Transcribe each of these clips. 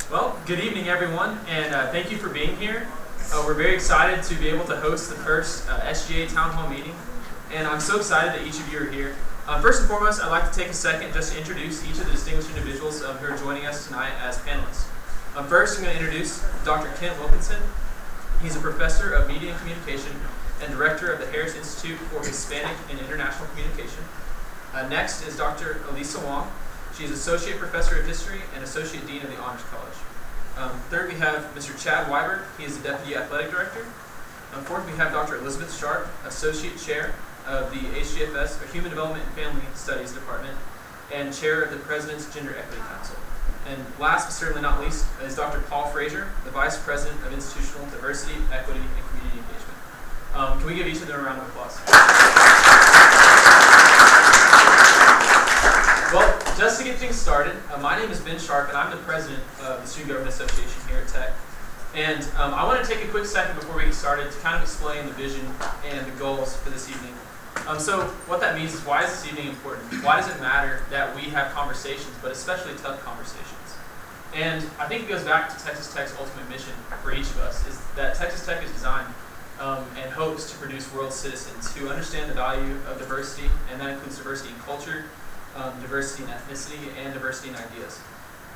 Well, good evening, everyone, and thank you for being here. We're very excited to be able to host the first SGA Town Hall meeting, and I'm so excited that each of you are here. First and foremost, I'd like to take a second just to introduce each of the distinguished individuals who are joining us tonight as panelists. First, I'm going to introduce Dr. Kent Wilkinson. He's a professor of media and communication and director of the Harris Institute for Hispanic and International Communication. Next is Dr. Elisa Wong. She is Associate Professor of History and Associate Dean of the Honors College. Third, we have Mr. Chad Weiber. He is the Deputy Athletic Director. Fourth, we have Dr. Elizabeth Sharp, Associate Chair of the HGFS, or Human Development and Family Studies Department, and Chair of the President's Gender Equity Council. And last but certainly not least is Dr. Paul Frazier, the Vice President of Institutional Diversity, Equity, and Community Engagement. Can we give each of them a round of applause? Well, just to get things started, my name is Ben Sharp, and I'm the president of the Student Government Association here at Tech. And I want to take a quick second before we get started to kind of explain the vision and the goals for this evening. So what that means is, why is this evening important? Why does it matter that we have conversations, but especially tough conversations? And I think it goes back to Texas Tech's ultimate mission for each of us, is that Texas Tech is designed and hopes to produce world citizens who understand the value of diversity, and that includes diversity in culture, diversity in ethnicity, and diversity in ideas.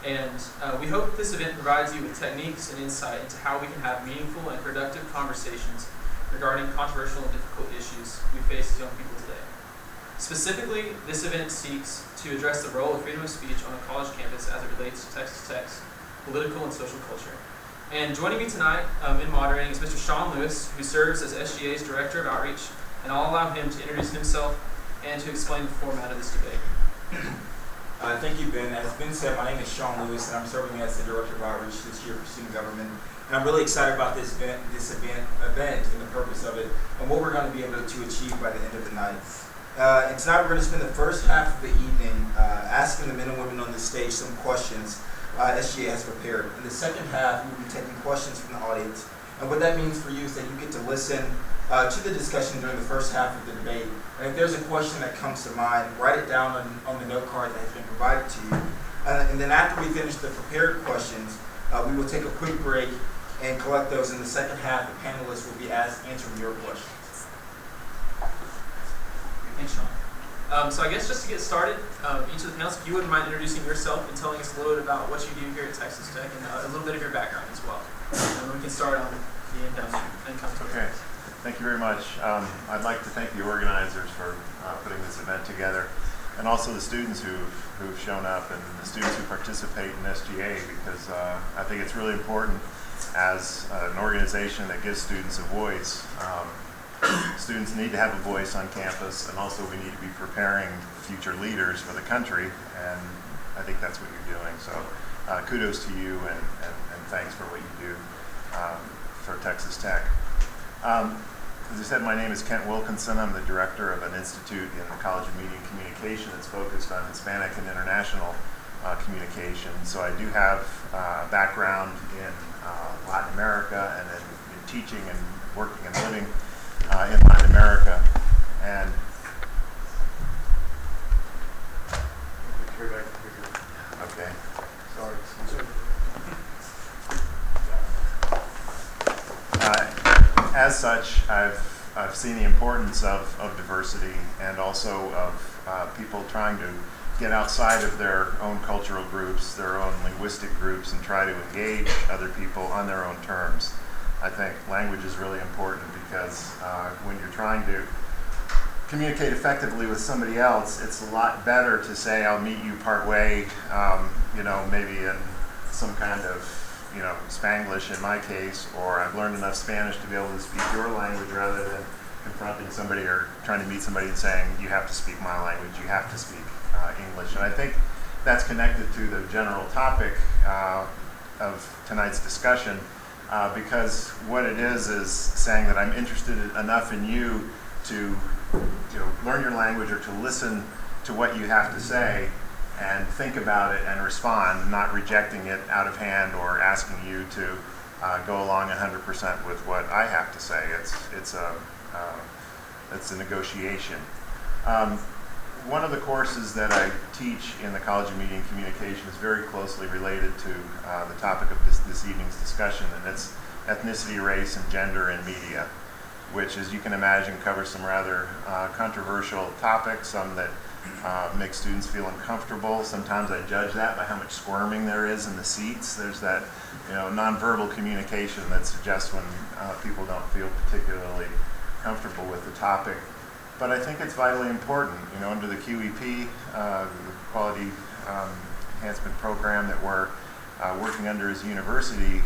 And we hope this event provides you with techniques and insight into how we can have meaningful and productive conversations regarding controversial and difficult issues we face as young people today. Specifically, this event seeks to address the role of freedom of speech on a college campus as it relates to Texas Tech's political and social culture. And joining me tonight in moderating is Mr. Sean Lewis, who serves as SGA's Director of Outreach, and I'll allow him to introduce himself and to explain the format of this debate. Thank you, Ben. As Ben said, my name is Sean Lewis, and I'm serving as the Director of Outreach this year for Student Government. And I'm really excited about this event and the purpose of it, and what we're going to be able to achieve by the end of the night. And tonight we're going to spend the first half of the evening asking the men and women on this stage some questions SGA has prepared. In the second half, we'll be taking questions from the audience. And what that means for you is that you get to listen to the discussion during the first half of the debate. And if there's a question that comes to mind, write it down on the note card that has been provided to you. And then after we finish the prepared questions, we will take a quick break and collect those. In the second half, the panelists will be answering your questions. Thanks, Sean. So I guess just to get started, each of the panelists, if you wouldn't mind introducing yourself and telling us a little bit about what you do here at Texas Tech, and a little bit of your background as well. And then we can start on the end and come to it. Okay. Thank you very much. I'd like to thank the organizers for putting this event together, and also the students who've shown up and the students who participate in SGA, because I think it's really important as an organization that gives students a voice. Students need to have a voice on campus, and also we need to be preparing future leaders for the country, and I think that's what you're doing. So kudos to you, and thanks for what you do for Texas Tech. As I said, my name is Kent Wilkinson. I'm the director of an institute in the College of Media and Communication that's focused on Hispanic and international communication. So I do have a background in Latin America, and in teaching and working and living in Latin America. And okay. Sorry. As such, I've seen the importance of diversity, and also of people trying to get outside of their own cultural groups, their own linguistic groups, and try to engage other people on their own terms. I think language is really important, because when you're trying to communicate effectively with somebody else, it's a lot better to say, I'll meet you part way, maybe in some kind of Spanglish in my case, or I've learned enough Spanish to be able to speak your language, rather than confronting somebody or trying to meet somebody and saying, you have to speak my language, you have to speak English. And I think that's connected to the general topic of tonight's discussion, because what it is saying that I'm interested enough in you to learn your language, or to listen to what you have to say, and think about it and respond, not rejecting it out of hand or asking you to go along 100% with what I have to say. It's a negotiation. one of the courses that I teach in the College of Media and Communication is very closely related to the topic of this evening's discussion, and it's ethnicity, race, and gender in media, which, as you can imagine, covers some rather controversial topics, some that make students feel uncomfortable. Sometimes I judge that by how much squirming there is in the seats. There's that, nonverbal communication that suggests when people don't feel particularly comfortable with the topic. But I think it's vitally important, under the QEP, the Quality Enhancement Program that we're working under as a university,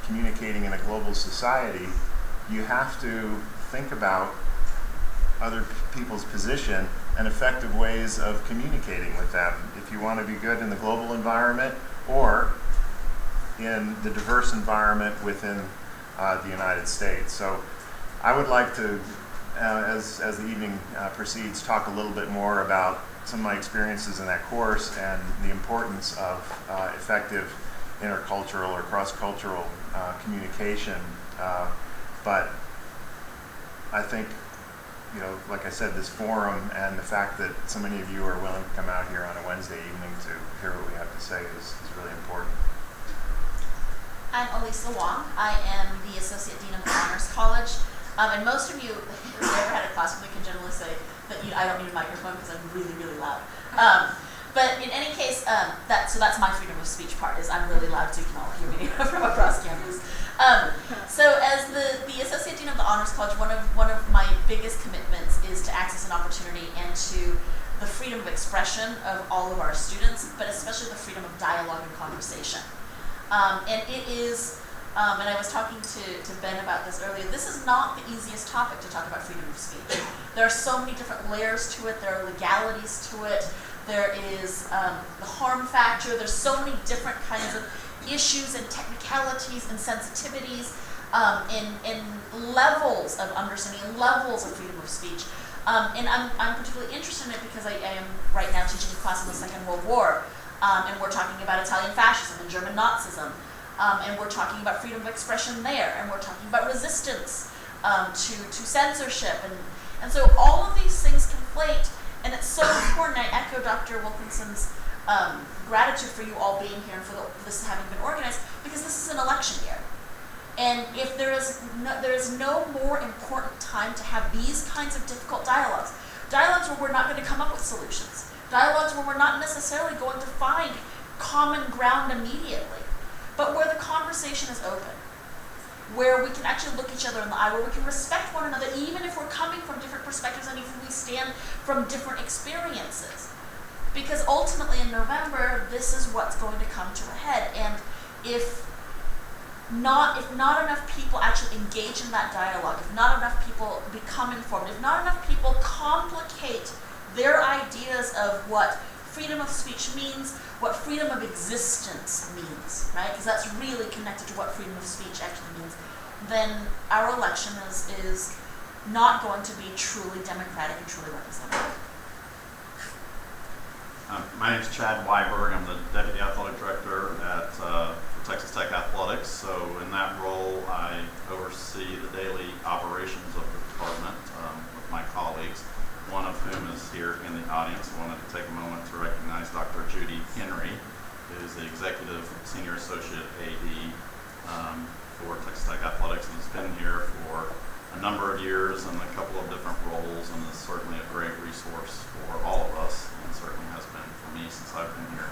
communicating in a global society, you have to think about other people's position and effective ways of communicating with them if you want to be good in the global environment or in the diverse environment within the United States. So I would like to, as the evening proceeds, talk a little bit more about some of my experiences in that course and the importance of effective intercultural or cross-cultural communication. But I think, like I said, this forum and the fact that so many of you are willing to come out here on a Wednesday evening to hear what we have to say is really important. I'm Elisa Wong. I am the Associate Dean of the Honors College. And most of you who've never had a class with me can generally say that I don't need a microphone because I'm really, really loud. But in any case, that's my freedom of speech part, is I'm really loud so you can all hear me from across campus. So as the Associate Dean of the Honors College, one of my biggest commitments is to access an opportunity and to the freedom of expression of all of our students, but especially the freedom of dialogue and conversation. And it is, and I was talking to Ben about this earlier, this is not the easiest topic to talk about freedom of speech. There are so many different layers to it, there are legalities to it, there is the harm factor, there's so many different kinds of issues and technicalities and sensitivities and levels of understanding and levels of freedom of speech. And I'm particularly interested in it because I am right now teaching a class on the Second World War. And we're talking about Italian fascism and German Nazism, and we're talking about freedom of expression there, and we're talking about resistance to censorship, and so all of these things conflate, and it's so important. I echo Dr. Wilkinson's gratitude for you all being here and for this having been organized, because this is an election year, and if there is no more important time to have these kinds of difficult dialogues where we're not going to come up with solutions. Dialogues where we're not necessarily going to find common ground immediately, but where the conversation is open, where we can actually look each other in the eye, where we can respect one another, even if we're coming from different perspectives and if we stand from different experiences. Because ultimately in November, this is what's going to come to a head. And if not enough people actually engage in that dialogue, if not enough people become informed, if not enough people complicate their ideas of what freedom of speech means, what freedom of existence means, right? Because that's really connected to what freedom of speech actually means. Then our election is not going to be truly democratic and truly representative. My name is Chad Weiberg. I'm the Deputy Athletic Director at Texas Tech Athletics. So in that role, I oversee the daily operations of the department with my colleagues, one of whom is here in the audience. I wanted to take a moment to recognize Dr. Judy Henry, who is the Executive Senior Associate AD for Texas Tech Athletics, and has been here for a number of years in a couple of different roles, and is certainly a great resource for all of us, and certainly has been for me since I've been here.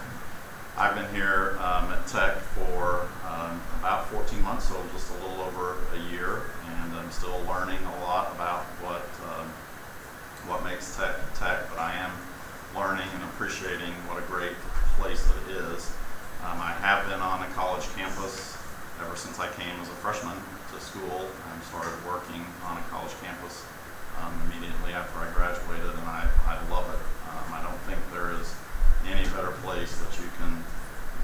I've been here at Tech for about 14 months, so just a little over a year, and I'm still learning a lot about what makes Tech, but I am learning and appreciating what a great place that it is. I have been on a college campus ever since I came as a freshman to school and started working on a college campus immediately after I graduated, and I love it. I don't think there is any better place that you can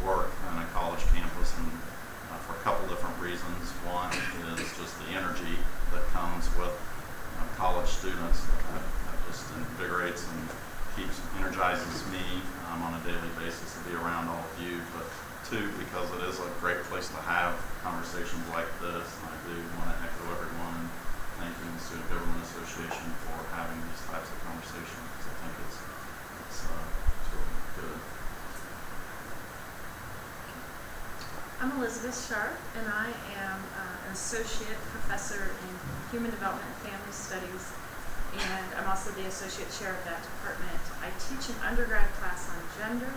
work on a college campus, and for a couple different reasons. One is just the energy that comes with college students that just invigorates and energizes me on a daily basis to be around all of you. But two, because it is a great place to have conversations like this, and I do want to echo everyone thanking the Student Government Association for having these types of conversations, because I think it's I'm Elizabeth Sharp, and I am an associate professor in human development and family studies, and I'm also the associate chair of that department. I teach an undergrad class on gender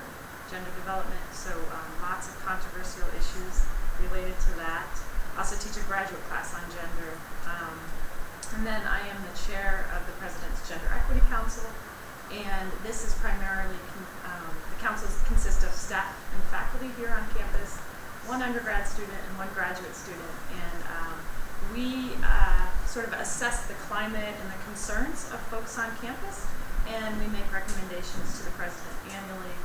development, so lots of controversial issues related to that. I also teach a graduate class on gender, and then I am the chair of the President's Gender Equity Council, and this is primarily, the council consists of staff and faculty here on campus, one undergrad student and one graduate student, and we sort of assess the climate and the concerns of folks on campus, and we make recommendations to the president annually.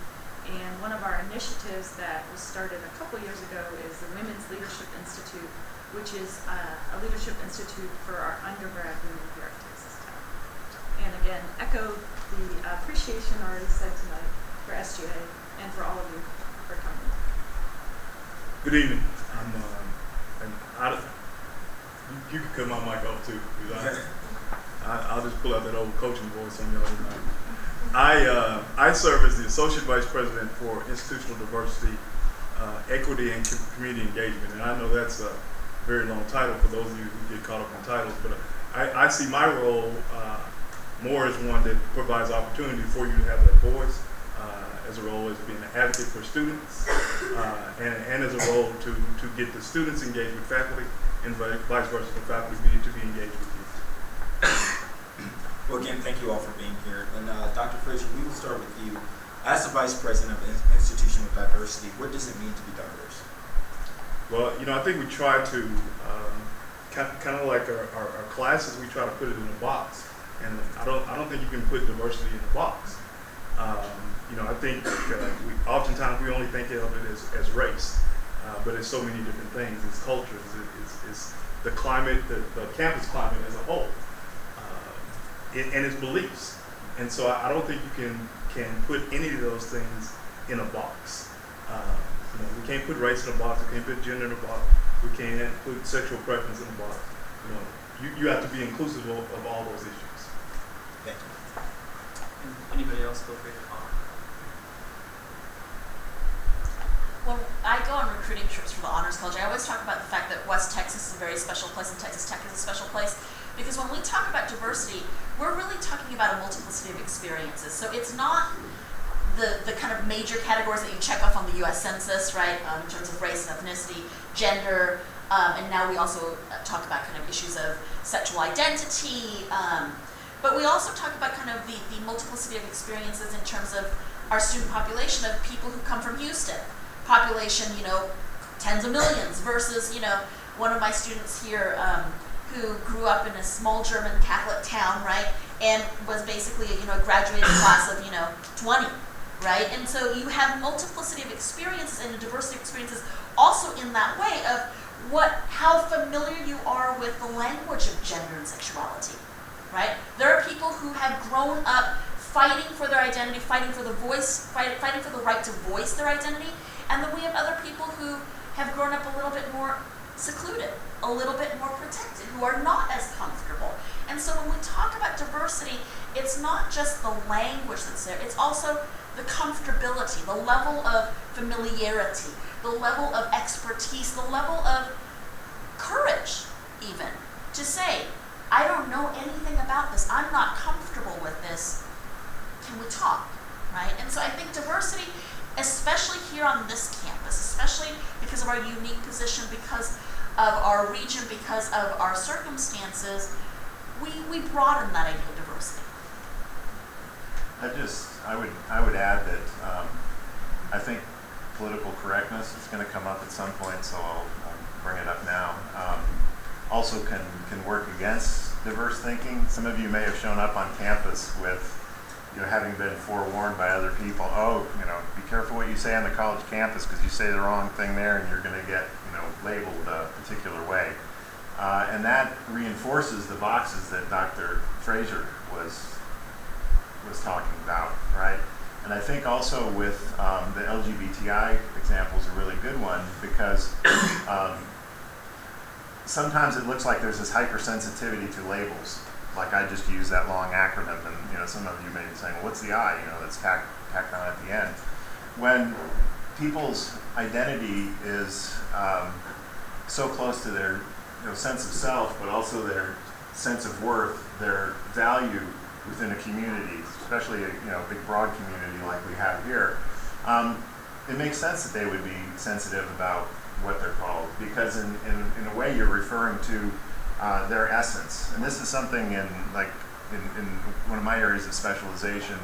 And one of our initiatives that was started a couple years ago is the Women's Leadership Institute, which is a leadership institute for our undergrad women here at Texas Tech. And again, echo the appreciation already said tonight for SGA and for all of you for coming. Good evening. You can cut my mic off too, because I'll just pull out that old coaching voice on y'all tonight. I serve as the Associate Vice President for Institutional Diversity, Equity, and Community Engagement. And I know that's a very long title for those of you who get caught up in titles, but I see my role more as one that provides opportunity for you to have that voice, as a role as being an advocate for students, and as a role to get the students engaged with faculty, and vice versa, the faculty to be engaged with you. Well, again, thank you all for being here. And Dr. Frazier, we will start with you. As the Vice President of an institution with diversity, what does it mean to be diverse? Well, I think we try to, kind of like our classes, we try to put it in a box. And I don't think you can put diversity in a box. I think oftentimes we only think of it as race, but it's so many different things. It's cultures, it's the climate, the campus climate as a whole, and its beliefs. And so I don't think you can put any of those things in a box. We can't put race in a box. We can't put gender in a box. We can't put sexual preference in a box. You have to be inclusive of all those issues. Thank you. And anybody else feel free to comment? When I go on recruiting trips for the Honors College, I always talk about the fact that West Texas is a very special place and Texas Tech is a special place, because when we talk about diversity, we're really talking about a multiplicity of experiences. So it's not the kind of major categories that you check off on the U.S. Census, right, in terms of race and ethnicity, gender, and now we also talk about kind of issues of sexual identity, but we also talk about kind of the multiplicity of experiences in terms of our student population of people who come from Houston. Population, tens of millions versus, one of my students here who grew up in a small German Catholic town, right, and was basically, a graduating class of, 20, right? And so you have multiplicity of experiences and a diversity of experiences also in that way of how familiar you are with the language of gender and sexuality, right? There are people who have grown up fighting for their identity, fighting for the voice, fighting for the right to voice their identity. And then we have other people who have grown up a little bit more secluded, a little bit more protected, who are not as comfortable. And so when we talk about diversity, it's not just the language that's there, it's also the comfortability, the level of familiarity, the level of expertise, the level of courage even, to say, I don't know anything about this, I'm not comfortable with this, can we talk, right? And so I think diversity, especially here on this campus, especially because of our unique position, because of our region, because of our circumstances, we broaden that idea of diversity. I would add that I think political correctness is going to come up at some point, so I'll bring it up now. Also can work against diverse thinking. Some of you may have shown up on campus with having been forewarned by other people, be careful what you say on the college campus because you say the wrong thing there and you're going to get, labeled a particular way. And that reinforces the boxes that Dr. Frazier was talking about, right? And I think also with the LGBTI example is a really good one because sometimes it looks like there's this hypersensitivity to labels. Like I just use that long acronym, and some of you may be saying, well, what's the I? That's tacked on at the end. When people's identity is so close to their sense of self, but also their sense of worth, their value within a community, especially a big broad community like we have here. It makes sense that they would be sensitive about what they're called, because in a way you're referring to their essence. And this is something in one of my areas of specialization,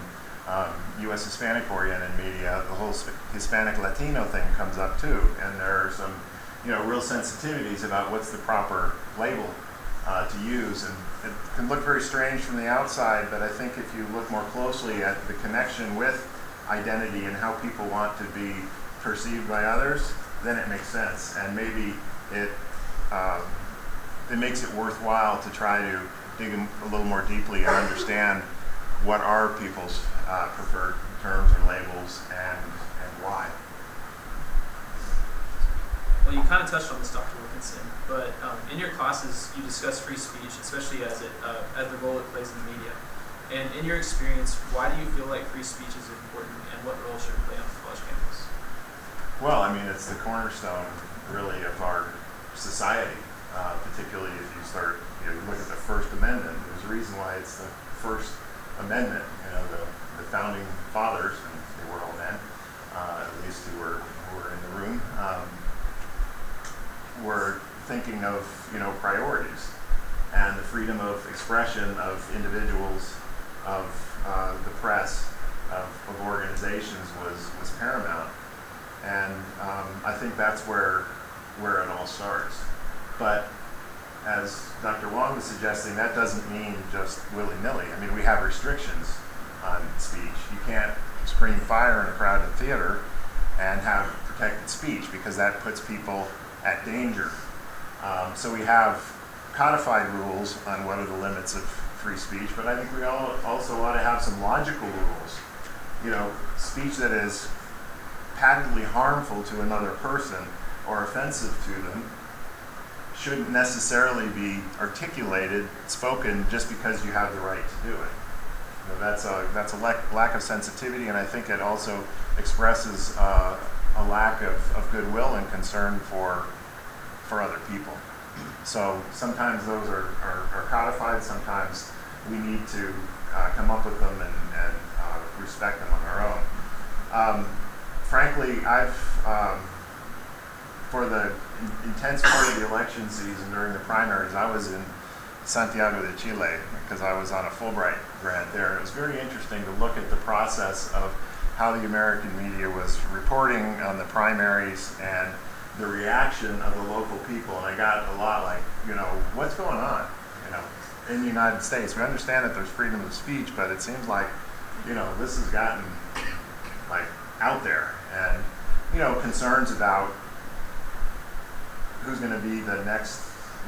U.S. Hispanic oriented media, the whole Hispanic Latino thing comes up too, and there are some real sensitivities about what's the proper label to use, and it can look very strange from the outside, but I think if you look more closely at the connection with identity and how people want to be perceived by others, then it makes sense, and maybe it makes it worthwhile to try to dig a little more deeply and understand what are people's preferred terms or labels and why. Well, you kind of touched on this, Dr. Wilkinson, but in your classes you discuss free speech, especially as the role it plays in the media. And in your experience, why do you feel like free speech is important, and what role should it play on the college campus? Well, I mean, it's the cornerstone, really, of our society. Particularly if you start, look at the First Amendment. There's a reason why it's the First Amendment. The founding fathers, and they were all men, at least who were in the room, were thinking of priorities, and the freedom of expression of individuals, of the press, of organizations was paramount, and I think that's where it all starts. But as Dr. Wong was suggesting, that doesn't mean just willy-nilly. I mean, we have restrictions on speech. You can't scream fire in a crowded theater and have protected speech, because that puts people at danger. So we have codified rules on what are the limits of free speech, but I think we also ought to have some logical rules. Speech that is patently harmful to another person or offensive to them shouldn't necessarily be articulated, spoken, just because you have the right to do it. That's a lack of sensitivity, and I think it also expresses a lack of goodwill and concern for other people. So sometimes those are codified, sometimes we need to come up with them and respect them on our own. Frankly, I've for the intense part of the election season during the primaries, I was in Santiago de Chile because I was on a Fulbright grant there. It was very interesting to look at the process of how the American media was reporting on the primaries and the reaction of the local people. And I got a lot like, what's going on, in the United States? We understand that there's freedom of speech, but it seems like, this has gotten out there, and, concerns about who's going to be the next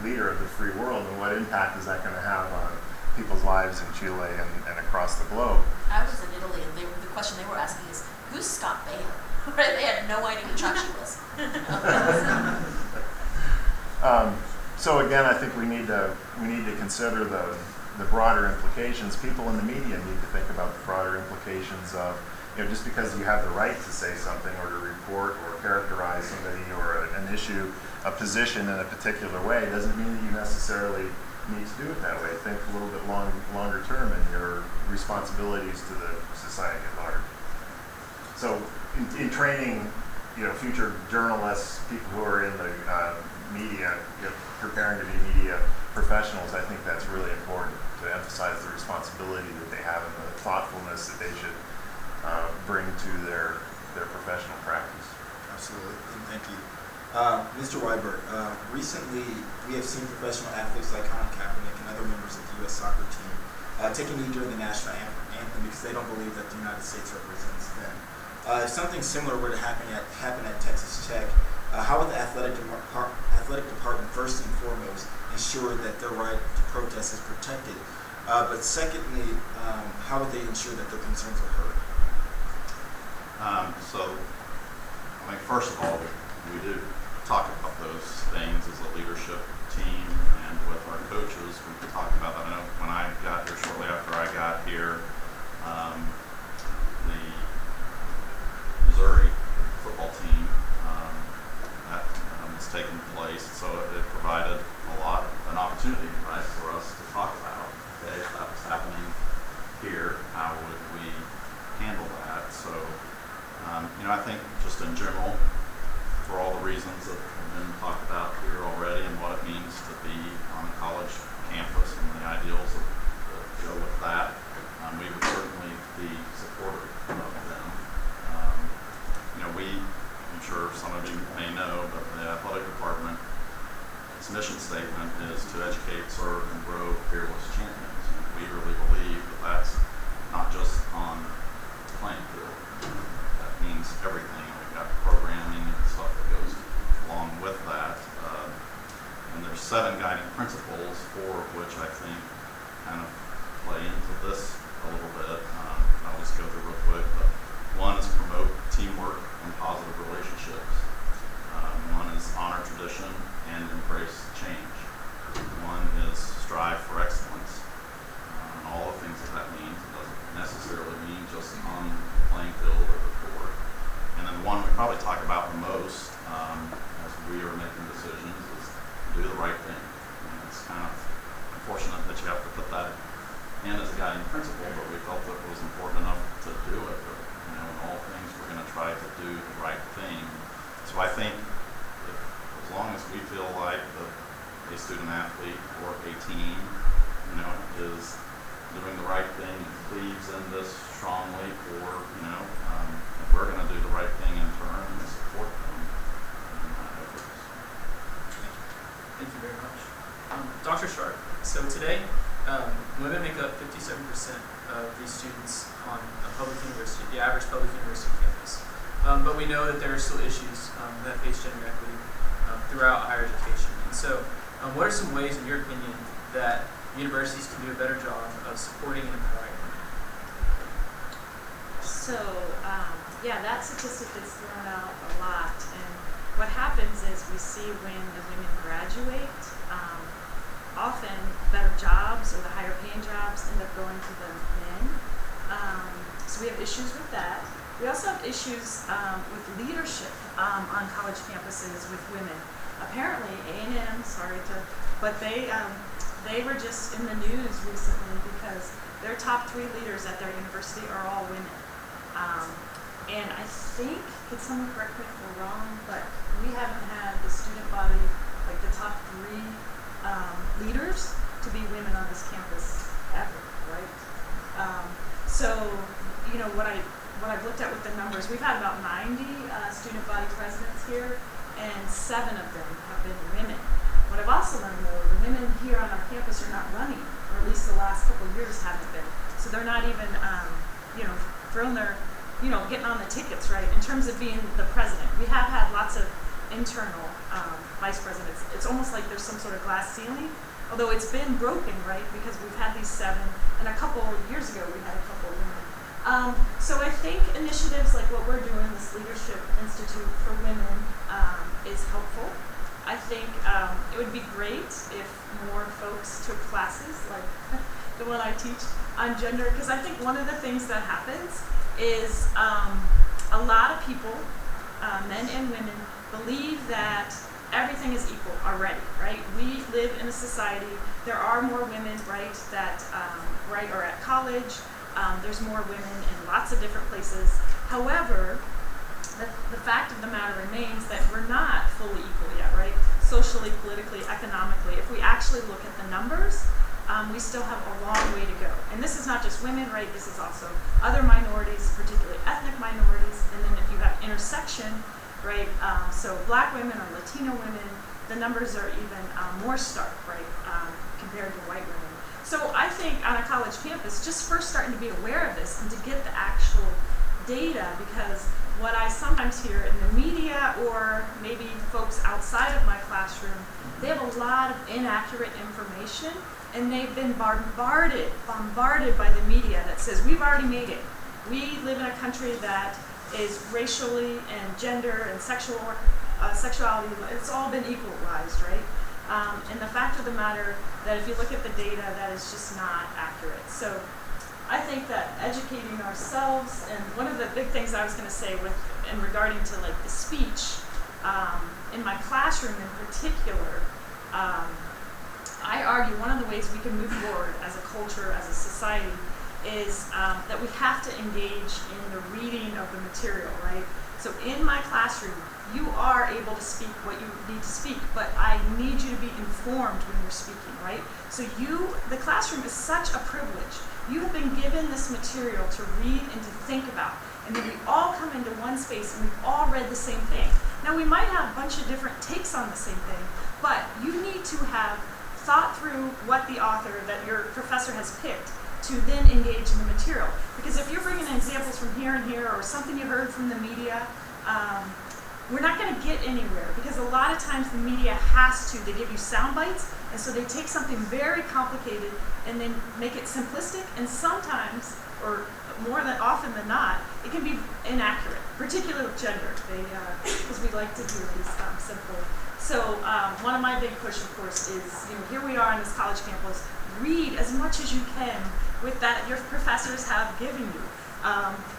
leader of the free world and what impact is that going to have on people's lives in Chile and across the globe. I was in Italy, and the question they were asking is, who's Scott Baio? Right? They had no idea who Chachi was. So again, I think we need to consider the broader implications. People in the media need to think about the broader implications of, just because you have the right to say something or to report or characterize somebody or an issue, a position in a particular way, doesn't mean that you necessarily need to do it that way. Think a little bit longer term in your responsibilities to the society at large. So in training, future journalists, people who are in the media, preparing to be media professionals, I think that's really important to emphasize the responsibility that they have and the thoughtfulness that they should bring to their professional practice. Absolutely, and thank you. Mr. Weiberg, recently we have seen professional athletes like Colin Kaepernick and other members of the U.S. soccer team take a knee during the national anthem because they don't believe that the United States represents them. If something similar were to happen at Texas Tech, how would the athletic department first and foremost ensure that their right to protest is protected? But secondly, how would they ensure that their concerns are heard? First of all, we do talk about those things as a leadership team, and with our coaches, we talk about that. I know when I got here, shortly after I got here, the Missouri football team taken place. So it provided an opportunity, right, for us to talk about, okay, if that was happening here, how would we handle that? So, I think just in general, for all the reasons that have been talked about here already and what it means to be on a college campus and the ideals that go with that, we would certainly be supportive of them. I'm sure some of you may know, but the athletic department, its mission statement is to educate, serve, and grow fearless champions. And we really believe that that's not just on the playing field. That means everything. We've got programming and stuff that goes along with that. And there's 7 guiding principles, 4 of which I think kind of play into this a little bit. I'll just go through real quick. But 1 is promote teamwork and positive relationships. 1 is honor tradition and embrace change. 1 is strive for excellence. And all the things that means. It doesn't necessarily mean just on the playing field or the court. And then 1 we probably talk about the most as we are making decisions is do the right thing. And it's kind of unfortunate that you have to put that in as a guiding principle, but we felt it was important enough to do it. But, in all things, we're going to try to do the right thing. So I think as long as we feel like a student athlete or a team, is doing the right thing and believes in this strongly, or if we're going to do the right thing in turn and support them in that efforts. Thank you very much. Dr. Sharp, so today, women make up 57% of the students on a public university, the average public university campus. But we know that there are still issues that face gender equity throughout higher education. And so, what are some ways, in your opinion, that universities can do a better job of supporting and empowering women? So, that statistic gets thrown out a lot. And what happens is we see when the women graduate, often better jobs or the higher paying jobs end up going to the men. So we have issues with that. We also have issues with leadership on college campuses with women. Apparently A&M, but they were just in the news recently because their top 3 leaders at their university are all women. And I think, could someone correct me if we're wrong, but we haven't had the student body, like the top 3 leaders to be women on this campus ever, right? So, what I've looked at with the numbers, we've had about 90 student body presidents here, and 7 of them have been women. What I've also learned, though, the women here on our campus are not running, or at least the last couple of years haven't been. So they're not even, throwing their, getting on the tickets, right? In terms of being the president, we have had lots of internal vice presidents. It's almost like there's some sort of glass ceiling, although it's been broken, right? Because we've had these 7, and a couple of years ago we had a couple of women. So I think initiatives like what we're doing, this Leadership Institute for Women, is helpful. I think it would be great if more folks took classes like the one I teach on gender, because I think one of the things that happens is a lot of people, men and women, believe that everything is equal already, right? We live in a society, there are more women, right, that are at college. There's more women in lots of different places. However, the fact of the matter remains that we're not fully equal yet, right? Socially, politically, economically. If we actually look at the numbers, we still have a long way to go. And this is not just women, right? This is also other minorities, particularly ethnic minorities. And then if you have intersection, right? So Black women or Latino women, the numbers are even more stark, right? Compared to white women. So I think on a college campus, just first starting to be aware of this and to get the actual data, because what I sometimes hear in the media or maybe folks outside of my classroom, they have a lot of inaccurate information, and they've been bombarded by the media that says we've already made it. We live in a country that is racially and gender and sexuality, it's all been equalized, right? And the fact of the matter that if you look at the data, that is just not accurate. So I think that educating ourselves, and one of the big things I was going to say in regarding to like the speech, In my classroom in particular, I argue one of the ways we can move forward as a culture, as a society, is that we have to engage in the reading of the material, right? So in my classroom, you are able to speak what you need to speak, but I need you to be informed when you're speaking, right? So the classroom is such a privilege. You have been given this material to read and to think about, and then we all come into one space and we've all read the same thing. Now we might have a bunch of different takes on the same thing, but you need to have thought through what the author that your professor has picked to then engage in the material. Because if you're bringing in examples from here and here, or something you heard from the media, we're not going to get anywhere, because a lot of times the media has to. They give you sound bites, and so they take something very complicated and then make it simplistic, and sometimes, or more than often than not, it can be inaccurate, particularly with gender, because we like to do these simple. So one of my big push, of course, is, here we are on this college campus, read as much as you can with that your professors have given you.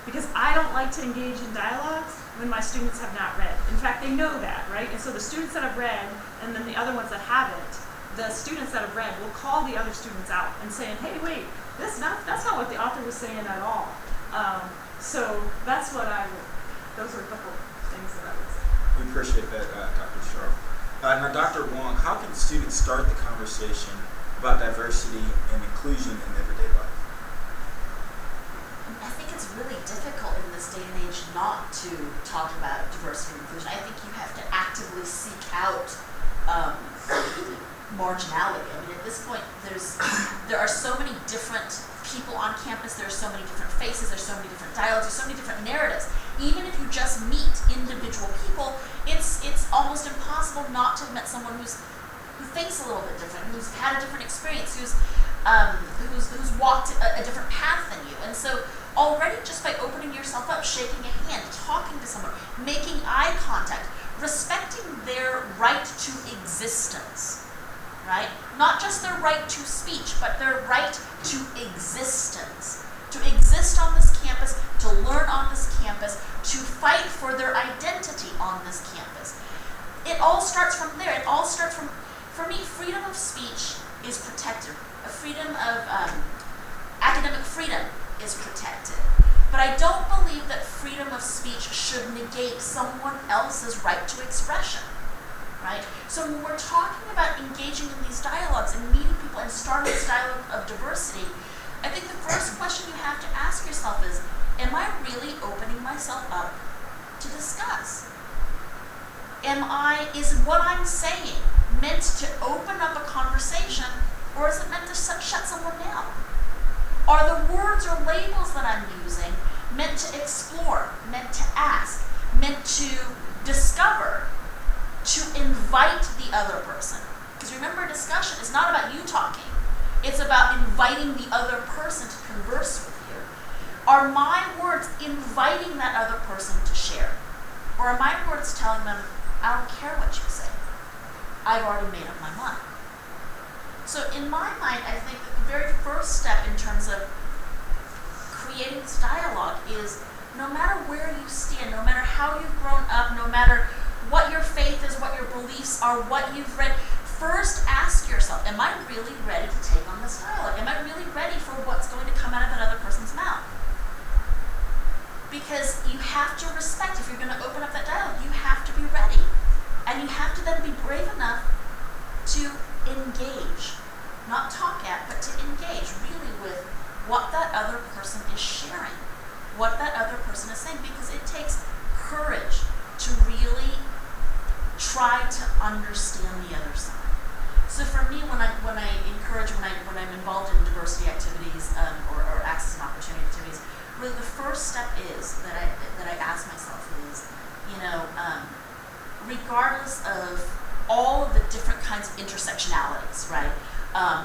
Because I don't like to engage in dialogues when my students have not read. In fact, they know that, right? And so the students that have read, and then the other ones that haven't, the students that have read will call the other students out and saying, hey, wait, that's not what the author was saying at all. So that's what those are a couple things that I would say. We appreciate that, Dr. Sharp. Now, Dr. Wong, how can students start the conversation about diversity and inclusion in everyday life? I think it's really difficult in this day and age not to talk about diversity and inclusion. I think you have to actively seek out marginality. I mean, at this point, there are so many different people on campus, there are so many different faces, there's so many different dialogues, there's so many different narratives. Even if you just meet individual people, it's almost impossible not to have met someone who thinks a little bit different, who's had a different experience, who's walked a different path than you. And so already just by opening yourself up, shaking a hand, talking to someone, making eye contact, respecting their right to existence, right? Not just their right to speech, but their right to existence. To exist on this campus, to learn on this campus, to fight for their identity on this campus. It all starts from there. It all starts from, for me, freedom of speech is protected. A freedom of academic freedom is protected. But I don't believe that freedom of speech should negate someone else's right to expression, right? So when we're talking about engaging in these dialogues and meeting people and starting this dialogue of diversity, I think the first question you have to ask yourself is, am I really opening myself up to discuss? Is what I'm saying meant to open up a conversation, or is it meant to shut someone down? Are the words or labels that I'm using meant to explore, meant to ask, meant to discover, to invite the other person? Because remember, discussion is not about you talking. It's about inviting the other person to converse with you. Are my words inviting that other person to share? Or are my words telling them, I don't care what you say. I've already made up my mind. So in my mind, I think that the very first step in terms of creating this dialogue is, no matter where you stand, no matter how you've grown up, no matter what your faith is, what your beliefs are, what you've read, first ask yourself, am I really ready to take on this dialogue? Am I really ready for what's going to come out of that other person's mouth? Because you have to respect, if you're going to open up that dialogue, you have to be ready. And you have to then be brave enough to engage. Not talk at, but to engage really with what that other person is sharing, what that other person is saying, because it takes courage to really try to understand the other side. So for me, when I'm involved in diversity activities or access and opportunity activities, really the first step is that I ask myself is, regardless of all of the different kinds of intersectionalities, right,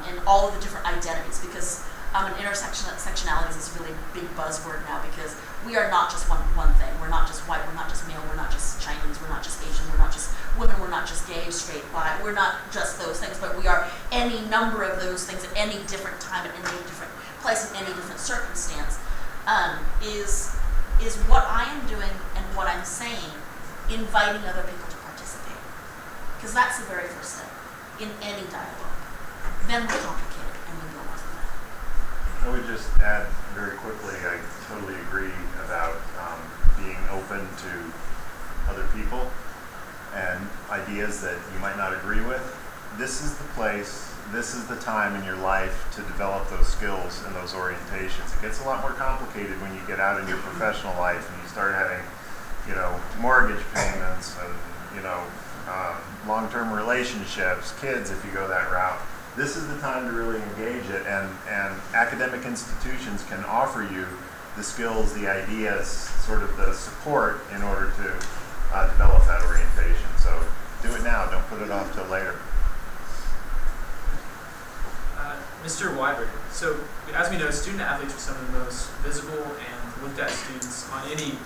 and all of the different identities, because intersectionality is this really big buzzword now, because we are not just one thing. We're not just white, we're not just male, we're not just Chinese, we're not just Asian, we're not just women, we're not just gay, straight, bi, we're not just those things, but we are any number of those things at any different time, at any different place, in any different circumstance, is what I am doing and what I'm saying, inviting other people to participate. because that's the very first step in any dialogue. Then we complicate it and we go on from that. I would just add very quickly, I totally agree about being open to other people and ideas that you might not agree with. This is the place, this is the time in your life to develop those skills and those orientations. It gets a lot more complicated when you get out in your professional life and you start having, mortgage payments and, long-term relationships, kids if you go that route. This is the time to really engage it, and academic institutions can offer you the skills, the ideas, sort of the support in order to develop that orientation. So do it now, don't put it off till later. Mr. Weiberg, so as we know, student athletes are some of the most visible and looked at students on any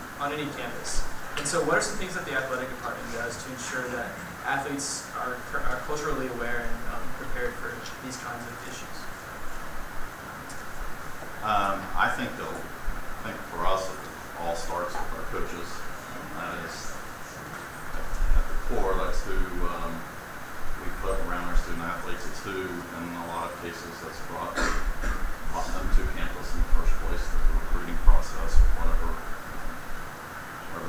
campus. And so what are some things that the athletic department does to ensure that athletes are culturally aware and prepared for these kinds of issues? I think for us it all starts with our coaches. That is at the core. That's who we put around our student athletes. It's who, in a lot of cases, that's brought them to campus in the first place through the recruiting process, or whatever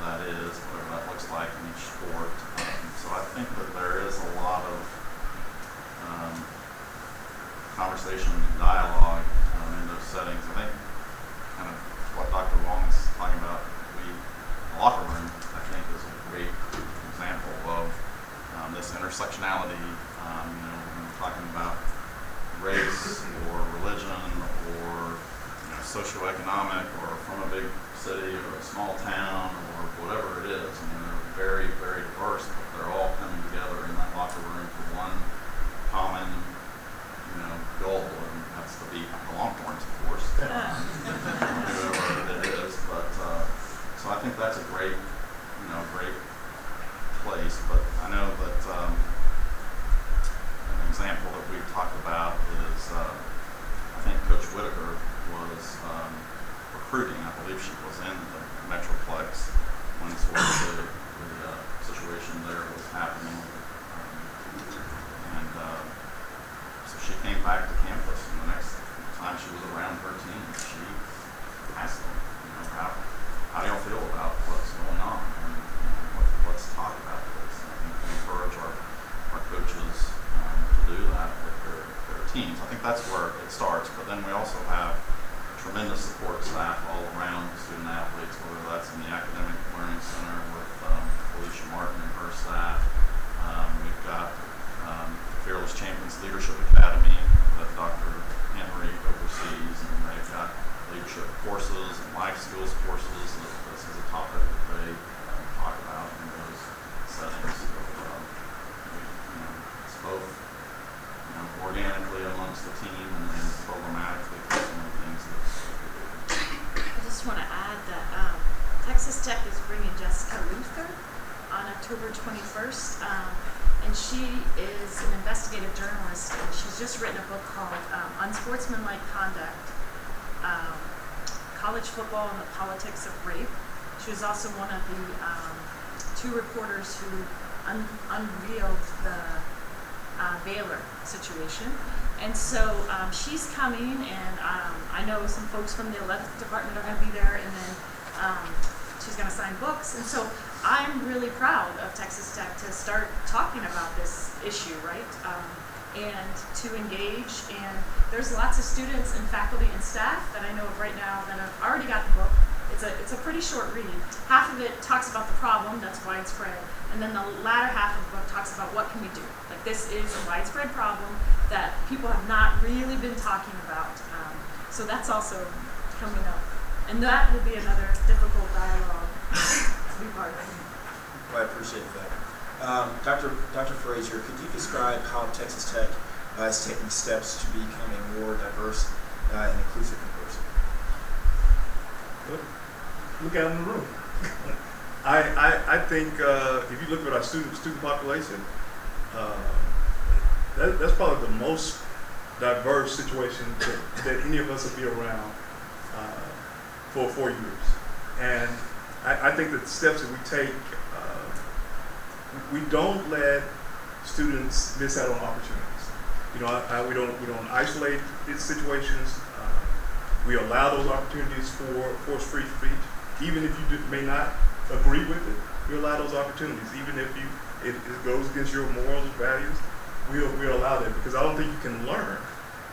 that is, whatever that looks like in each sport. So I think that there is a lot of conversation and dialogue in those settings. I think kind of what Dr. Wong is talking about, the locker room, I think, is a great example of this intersectionality. When we're talking about race or religion or socioeconomic, or from a big city or a small town or whatever it is. I mean, they're very, very diverse, but they're all coming together in that locker room for one common, goal, and that's to beat the Longhorns, of course. Whoever it is, but so I think that's a great, great place. But I know that an example that we've talked about is I think Coach Whitaker was recruiting. I believe she was in the Metroplex when sort of the situation there was happening, and so she came back to campus, and the next time she was around her team, she asked them, how do y'all feel about what's going on, and let's talk about this. And I think we encourage our coaches to do that with their teams. I think that's where it starts, but then we also have tremendous support staff all around student athletes, whether that's in the Academic Learning Center with Felicia Martin and her staff. We've got Fearless Champions Leadership Academy that Dr. Henry oversees, and they've got leadership courses and life skills courses. This is a topic that they talk about in those settings. So, it's both organically amongst the team and then programmatically through some of the things that we do. I just want to add that Texas Tech is bringing Jessica Luther on October 21st. And she is an investigative journalist, and she's just written a book called Unsportsmanlike Conduct, College Football and the Politics of Rape. She was also one of the two reporters who unveiled the Baylor situation. And so she's coming, and I know some folks from the athletic department are going to be there, and then she's going to sign books. And so I'm really proud of Texas Tech to start talking about this issue, right? And to engage. And there's lots of students and faculty and staff that I know of right now that have already got the book. It's a pretty short read. Half of it talks about the problem that's widespread, and then the latter half of the book talks about what can we do. Like, this is a widespread problem that people have not really been talking about. So that's also coming up. And that will be another difficult dialogue to be part of. Well, I appreciate that. Dr. Frazier, could you describe how Texas Tech is taking steps to become a more diverse and inclusive university? Look out in the room. I think if you look at our student population, that's probably the most diverse situation that any of us will be around for 4 years. And I think that the steps that we take, we don't let students miss out on opportunities. You know, we don't isolate these situations. We allow those opportunities for free speech, even if you may not agree with it. We allow those opportunities, even if it goes against your morals and values. We'll allow that, because I don't think you can learn,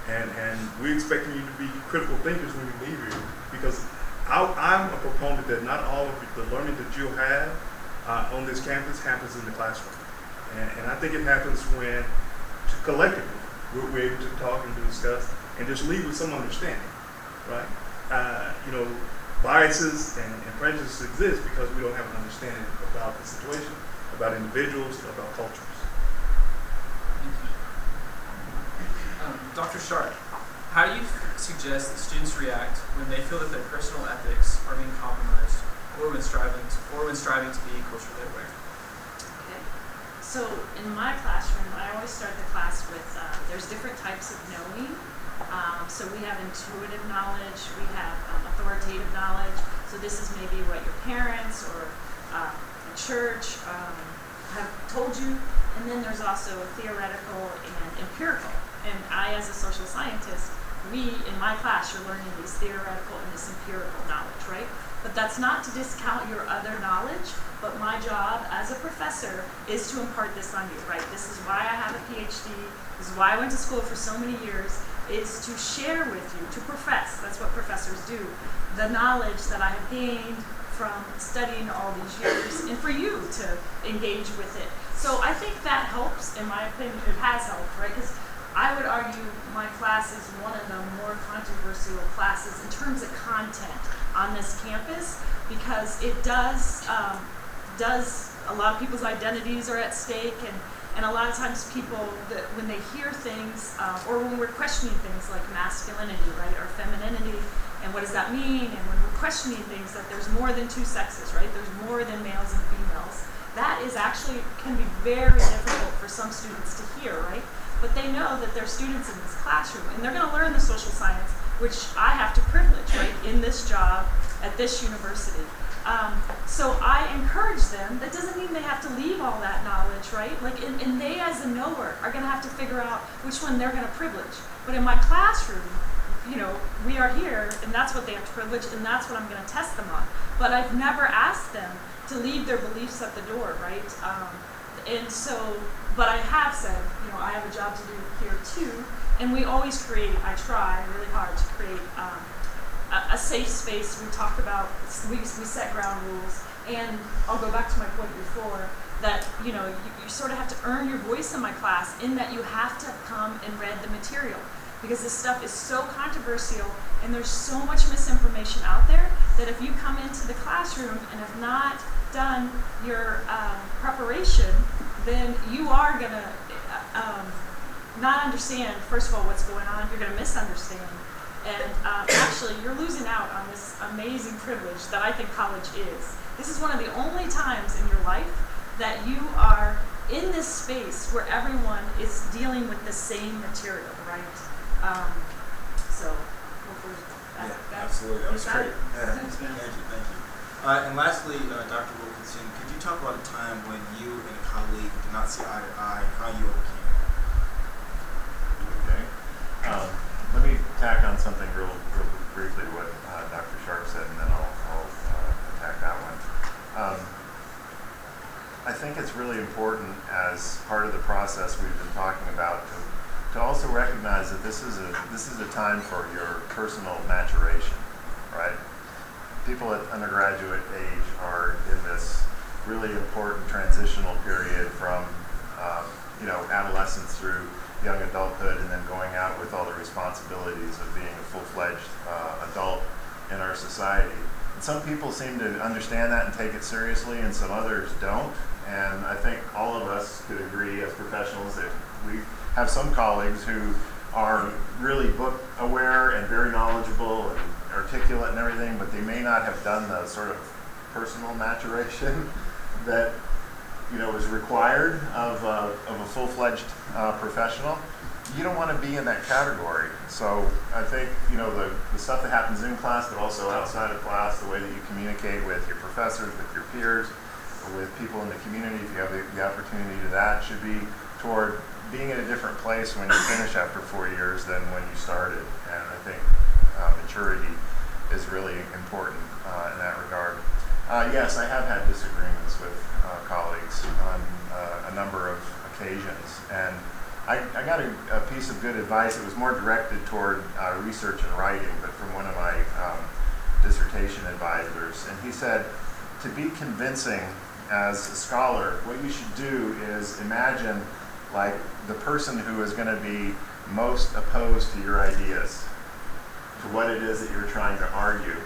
and we're expecting you to be critical thinkers when you leave here. Because I'm a proponent that not all of the learning that you'll have on this campus happens in the classroom, and I think it happens when collectively we're able to talk and to discuss and just leave with some understanding, right? You know, biases and prejudices exist because we don't have an understanding about the situation, about individuals, about cultures. Dr. Sharp, how do you suggest that students react when they feel that their personal ethics are being compromised, or when striving to be culturally aware? Okay. So in my classroom, I always start the class with there's different types of knowing. So we have intuitive knowledge, we have authoritative knowledge. So this is maybe what your parents or the church have told you. And then there's also theoretical and empirical. And I, as a social scientist, in my class, you're learning these theoretical and this empirical knowledge, right? But that's not to discount your other knowledge, but my job as a professor is to impart this on you, right? This is why I have a PhD, this is why I went to school for so many years, is to share with you, to profess, that's what professors do, the knowledge that I have gained from studying all these years, and for you to engage with it. So I think that helps, in my opinion, it has helped, right? Because I would argue my class is one of the more controversial classes in terms of content on this campus, because it does a lot of people's identities are at stake, and a lot of times people, when they hear things, or when we're questioning things like masculinity, right, or femininity, and what does that mean, and when we're questioning things that there's more than two sexes, right, there's more than males and females, that is actually, can be very difficult for some students to hear, right? But they know that they're students in this classroom, and they're going to learn the social science, which I have to privilege, right, in this job at this university. So I encourage them. That doesn't mean they have to leave all that knowledge, right? Like, and they as a knower are going to have to figure out which one they're going to privilege. But in my classroom, you know, we are here, and that's what they have to privilege, and that's what I'm going to test them on. But I've never asked them to leave their beliefs at the door, right? And so, but I have said, you know, I have a job to do here too, and we always create, I try really hard to create a safe space. We talk about, we set ground rules, and I'll go back to my point before, that, you know, you sort of have to earn your voice in my class, in that you have to have come and read the material, because this stuff is so controversial, and there's so much misinformation out there, that if you come into the classroom and have not done your preparation, then you are going to not understand, first of all, what's going on. You're going to misunderstand. And actually, you're losing out on this amazing privilege that I think college is. This is one of the only times in your life that you are in this space where everyone is dealing with the same material, right? So, hopefully, absolutely. That was great. Yeah. Thank you. And lastly, Dr. Wilkinson, could you talk about a time when you and a colleague did not see eye to eye, and how you overcame it? Okay. Let me tack on something real briefly what Dr. Sharp said, and then I'll attack that one. I think it's really important, as part of the process we've been talking about, to also recognize that this is a time for your personal maturation, right? People at undergraduate age are in this really important transitional period from adolescence through young adulthood, and then going out with all the responsibilities of being a full-fledged adult in our society. And some people seem to understand that and take it seriously, and some others don't. And I think all of us could agree as professionals that we have some colleagues who are really book aware and very knowledgeable and articulate and everything, but they may not have done the sort of personal maturation that is required of a full-fledged professional. You don't want to be in that category. So I think the stuff that happens in class, but also outside of class, the way that you communicate with your professors, with your peers, with people in the community, if you have the opportunity to that, should be toward being in a different place when you finish after 4 years than when you started. And I think maturity is really important in that regard. Yes, I have had disagreements with colleagues on a number of occasions, and I got a piece of good advice. It was more directed toward research and writing, but from one of my dissertation advisors, and he said, to be convincing as a scholar, what you should do is imagine like the person who is going to be most opposed to your ideas, to what it is that you're trying to argue,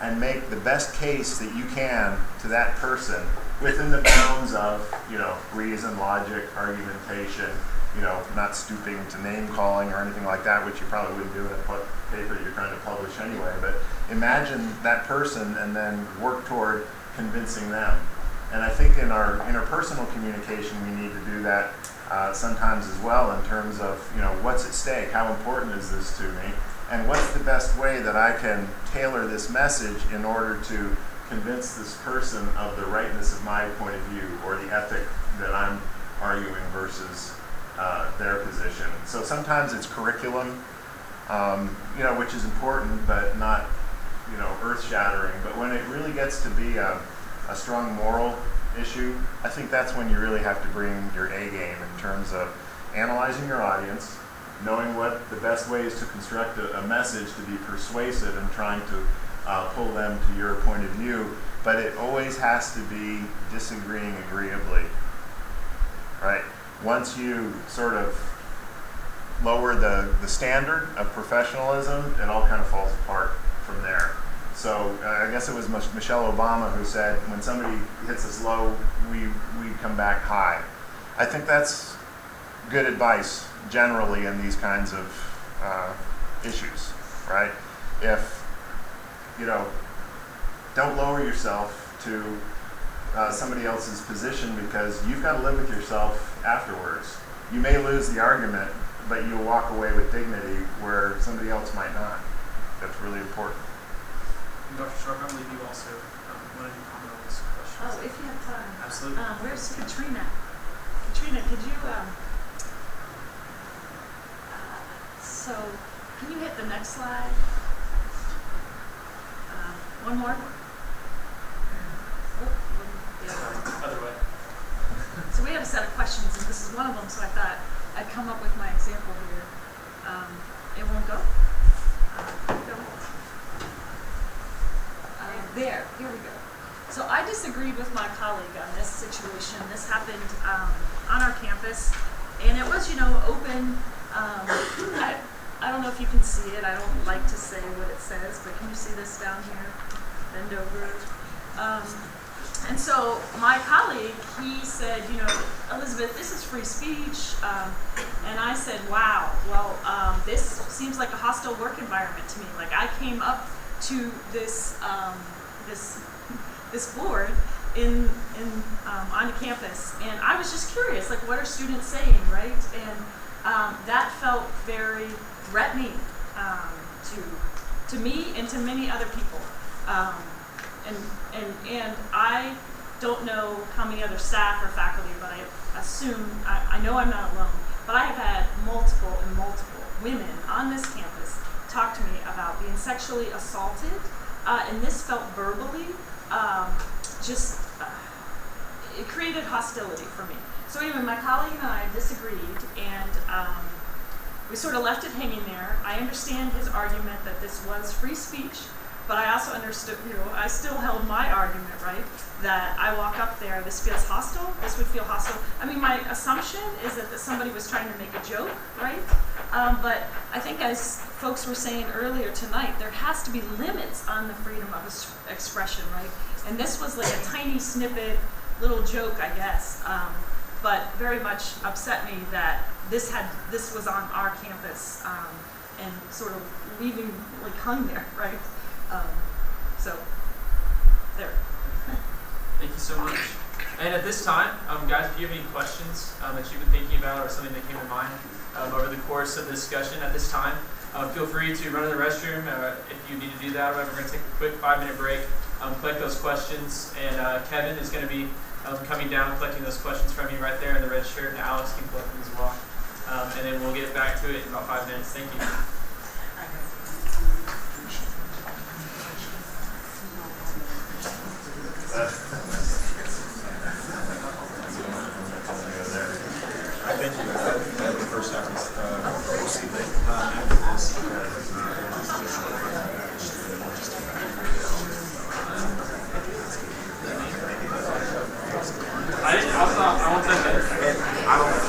and make the best case that you can to that person within the bounds of, reason, logic, argumentation, not stooping to name calling or anything like that, which you probably wouldn't do in a paper you're trying to publish anyway. But imagine that person and then work toward convincing them. And I think in our interpersonal communication, we need to do that sometimes as well, in terms of, what's at stake, how important is this to me, and what's the best way that I can tailor this message in order to convince this person of the rightness of my point of view, or the ethic that I'm arguing versus their position. So sometimes it's curriculum, which is important, but not, earth-shattering. But when it really gets to be a strong moral issue, I think that's when you really have to bring your A game in terms of analyzing your audience, knowing what the best way is to construct a message to be persuasive and trying to pull them to your point of view. But it always has to be disagreeing agreeably, right? Once you sort of lower the standard of professionalism, it all kind of falls apart from there. So I guess it was Michelle Obama who said, when somebody hits us low, we come back high. I think that's good advice generally in these kinds of issues, right? If, don't lower yourself to somebody else's position, because you've got to live with yourself afterwards. You may lose the argument, but you'll walk away with dignity where somebody else might not. That's really important. And Dr. Sharp, I believe you also wanted to comment on this question. Oh, if you have time. Absolutely. Where's Katrina? Katrina, could you, so, can you hit the next slide? One more? Oh, the other way. Other way. So we have a set of questions, and this is one of them, so I thought I'd come up with my example here. It won't go? Go. There, here we go. So I disagreed with my colleague on this situation. This happened on our campus, and it was, open. I don't know if you can see it. I don't like to say what it says, but can you see this down here? Bend over. And so my colleague, he said, Elizabeth, this is free speech. And I said, wow, well, this seems like a hostile work environment to me. Like, I came up to this this board on campus, and I was just curious, like, what are students saying, right? And that felt very threatening to me and to many other people. And I don't know how many other staff or faculty, but I assume, I know I'm not alone, but I have had multiple women on this campus talk to me about being sexually assaulted, and this felt verbally, it created hostility for me. So anyway, my colleague and I disagreed, and we sort of left it hanging there. I understand his argument that this was free speech, but I also understood, I still held my argument, right? That I walk up there, this feels hostile, this would feel hostile. I mean, my assumption is that somebody was trying to make a joke, right? But I think, as folks were saying earlier tonight, there has to be limits on the freedom of expression, right? And this was like a tiny snippet, little joke, I guess, but very much upset me that this was on our campus, and sort of leaving, like, hung there, right? So, there. Thank you so much. And at this time, guys, if you have any questions that you've been thinking about, or something that came to mind over the course of the discussion at this time, feel free to run to the restroom if you need to do that. Or we're going to take a quick 5-minute break, collect those questions, and Kevin is going to be coming down and collecting those questions from you right there in the red shirt, and Alex can collect them as well. And then we'll get back to it in about 5 minutes. Thank you. I thank you. The first time I'll stop. I won't take that. I don't know.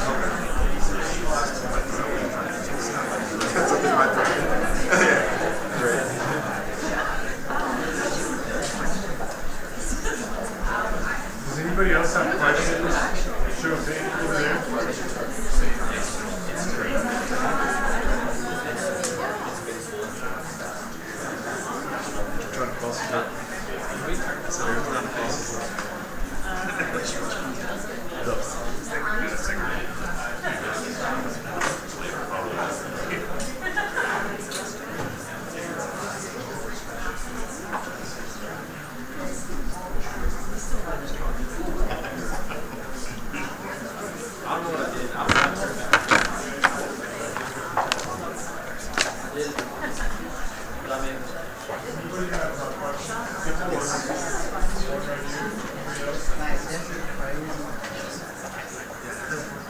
Does anybody else have questions? Sure, over there. Trying to cross it up. I don't know what I did. I'll turn it back. I did. But I mean,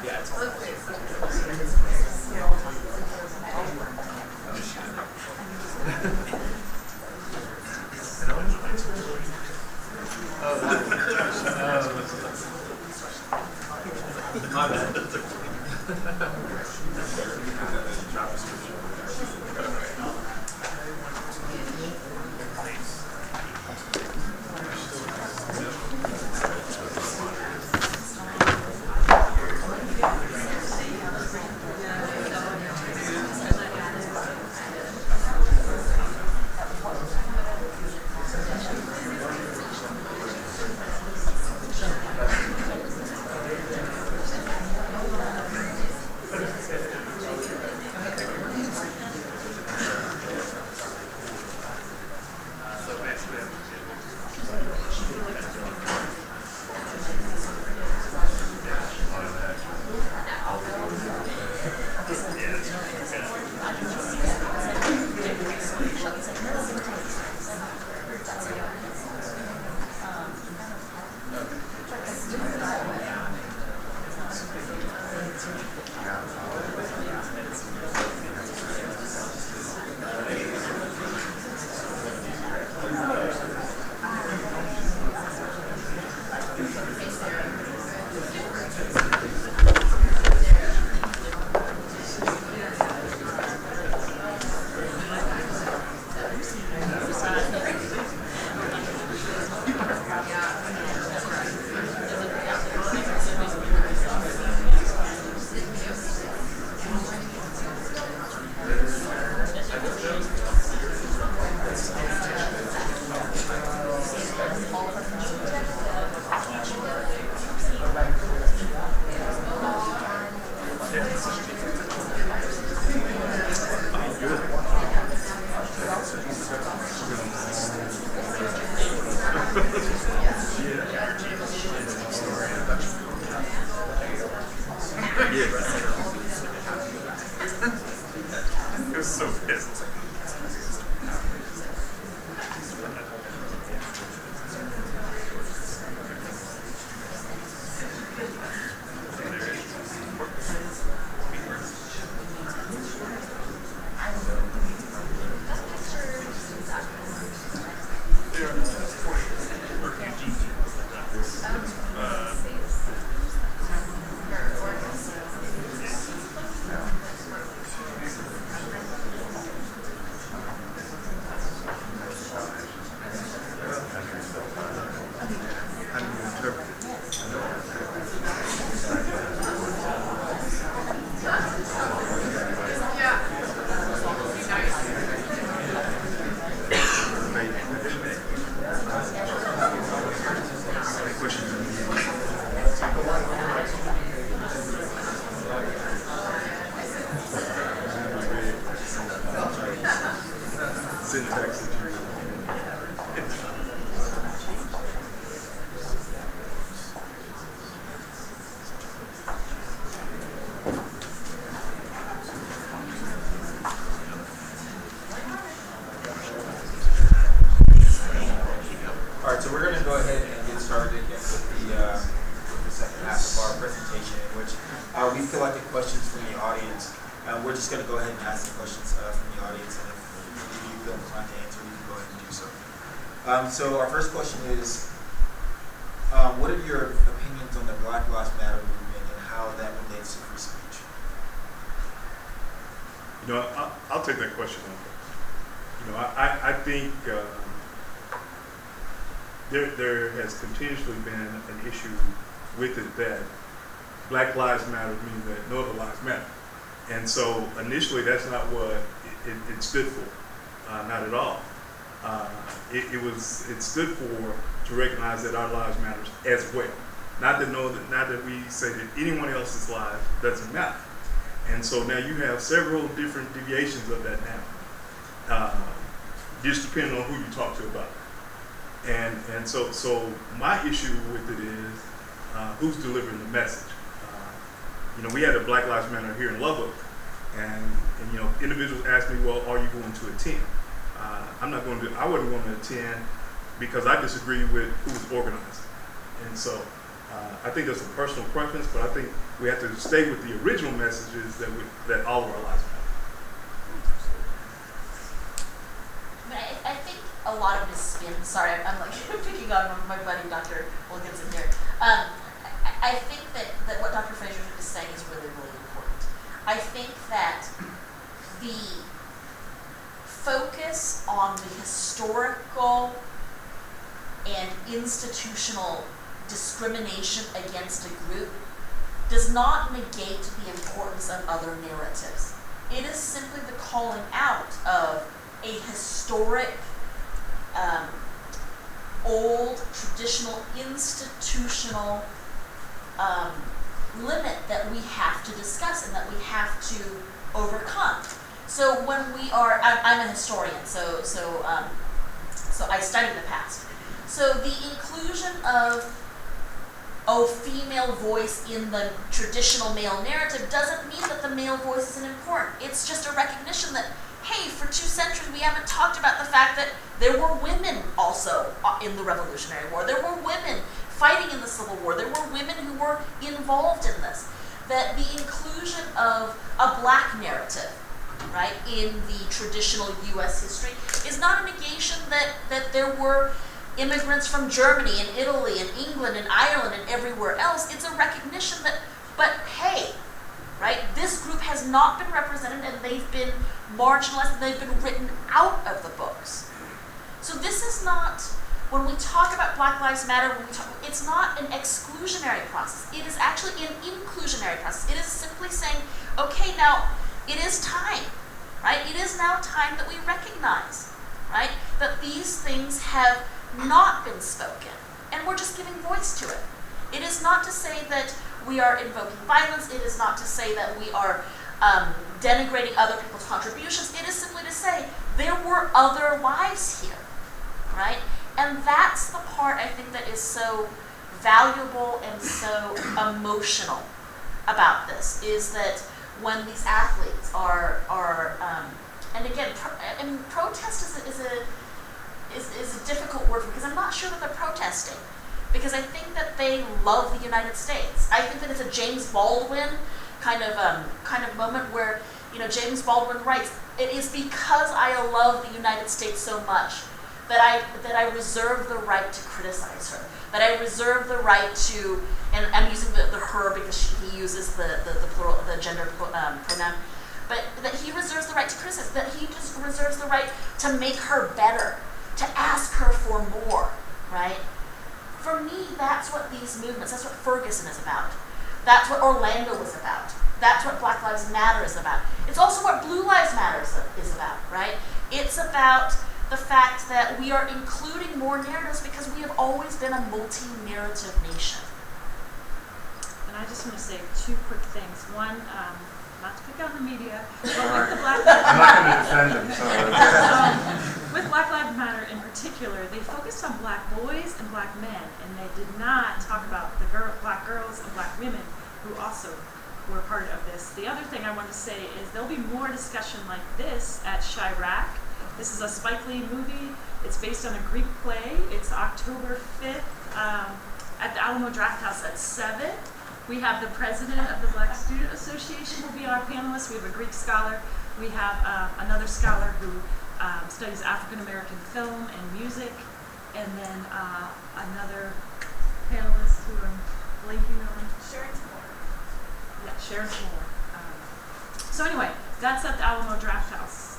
yeah, it's my bad. It was so pissed. Syntax. from the audience. We're just going to go ahead and ask the questions from the audience, and if you feel inclined to answer, you can go ahead and do so. So our first question is, what are your opinions on the Black Lives Matter movement and how that relates to free speech? You know, I'll take that question on. You know, I think there has continuously been an issue with it that Black Lives Matter means that no other lives matter. And so initially that's not what it stood for, not at all. It stood for to recognize that our lives matters as well. Not that we say that anyone else's life doesn't matter. And so now you have several different deviations of that now, just depending on who you talk to about it. And so my issue with it is who's delivering the message. You know, we had a Black Lives Matter here in Lubbock, and you know, individuals asked me, well, are you going to attend? I wasn't going to attend because I disagree with who was organizing. And so I think that's a personal preference, but I think we have to stay with the original messages that all of our lives matter. I mean, I think a lot of it is spin. Sorry, I'm like picking on my buddy Dr. Wilkinson here. I think that what Dr. Fraser is saying is really, really important. I think that the focus on the historical and institutional discrimination against a group does not negate the importance of other narratives. It is simply the calling out of a historic, old, traditional, institutional limit that we have to discuss and that we have to overcome. So when we are, I'm a historian, so I study the past. So the inclusion of female voice in the traditional male narrative doesn't mean that the male voice isn't important. It's just a recognition that, hey, for 2 centuries we haven't talked about the fact that there were women also in the Revolutionary War. There were women fighting in the Civil War. There were women who were involved in this. That the inclusion of a black narrative, right, in the traditional U.S. history is not a negation that there were immigrants from Germany and Italy and England and Ireland and everywhere else. It's a recognition that, but hey, right, this group has not been represented and they've been marginalized and they've been written out of the books. So this is not, when we talk about Black Lives Matter, it's not an exclusionary process. It is actually an inclusionary process. It is simply saying, okay, now it is time, right? It is now time that we recognize, right, that these things have not been spoken, and we're just giving voice to it. It is not to say that we are invoking violence. It is not to say that we are denigrating other people's contributions. It is simply to say there were other lives here, right? And that's the part I think that is so valuable and so emotional about this, is that when these athletes are and again, protest is a difficult word because I'm not sure that they're protesting, because I think that they love the United States. I think that it's a James Baldwin kind of moment where, you know, James Baldwin writes, "It is because I love the United States so much that I reserve the right to criticize her, that I reserve the right to," and I'm using the her because he uses the plural, the gender pronoun, but that he reserves the right to criticize, that he just reserves the right to make her better, to ask her for more, right? For me, that's what these movements, that's what Ferguson is about. That's what Orlando was about. That's what Black Lives Matter is about. It's also what Blue Lives Matter is about, right? It's about the fact that we are including more narratives because we have always been a multi-narrative nation. And I just want to say 2 quick things. One, not to pick on the media, but Right. with the Black Lives I'm not going to defend him, so with Black Lives Matter in particular, they focused on black boys and black men, and they did not talk about the black girls and black women who also were part of this. The other thing I want to say is there'll be more discussion like this at Chirac. This is a Spike Lee movie. It's based on a Greek play. It's October 5th at the Alamo Drafthouse at 7. We have the president of the Black Student Association will be our panelist. We have a Greek scholar. We have another scholar who studies African American film and music, and then another panelist who I'm blanking on. Sharon Moore. Yeah, Sharon Moore. So anyway, that's at the Alamo Draft House,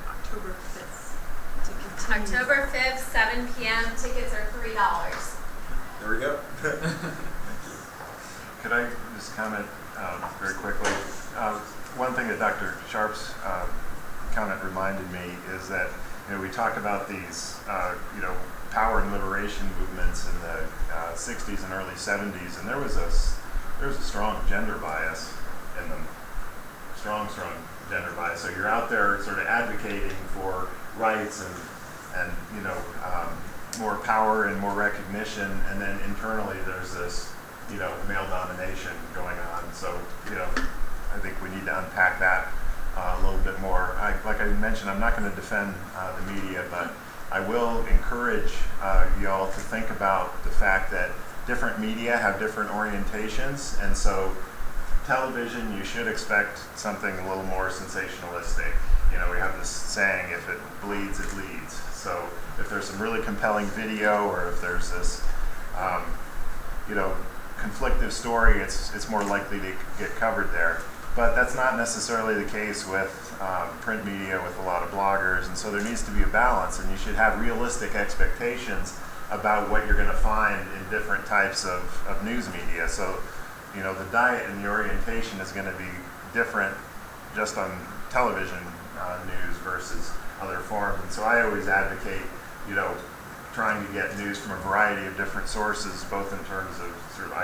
October 5th. To continue. October 5th, 7 p.m. Tickets are $3. There we go. Could I just comment very quickly? One thing that Dr. Sharp's comment reminded me is that we talk about these power and liberation movements in the 60s and early 70s, and there was a strong gender bias in them. Strong gender bias. So you're out there sort of advocating for rights and more power and more recognition, and then internally there's this male domination going on. So I think we need to unpack that a little bit more. Like I mentioned, I'm not going to defend the media, but I will encourage y'all to think about the fact that different media have different orientations, and so television, you should expect something a little more sensationalistic. We have this saying, if it bleeds, it leads. So if there's some really compelling video, or if there's this, conflictive story, it's more likely to get covered there. But that's not necessarily the case with print media, with a lot of bloggers, and so there needs to be a balance, and you should have realistic expectations about what you're going to find in different types of news media. So, the diet and the orientation is going to be different just on television news versus other forms. And so I always advocate, trying to get news from a variety of different sources, both in terms of sort of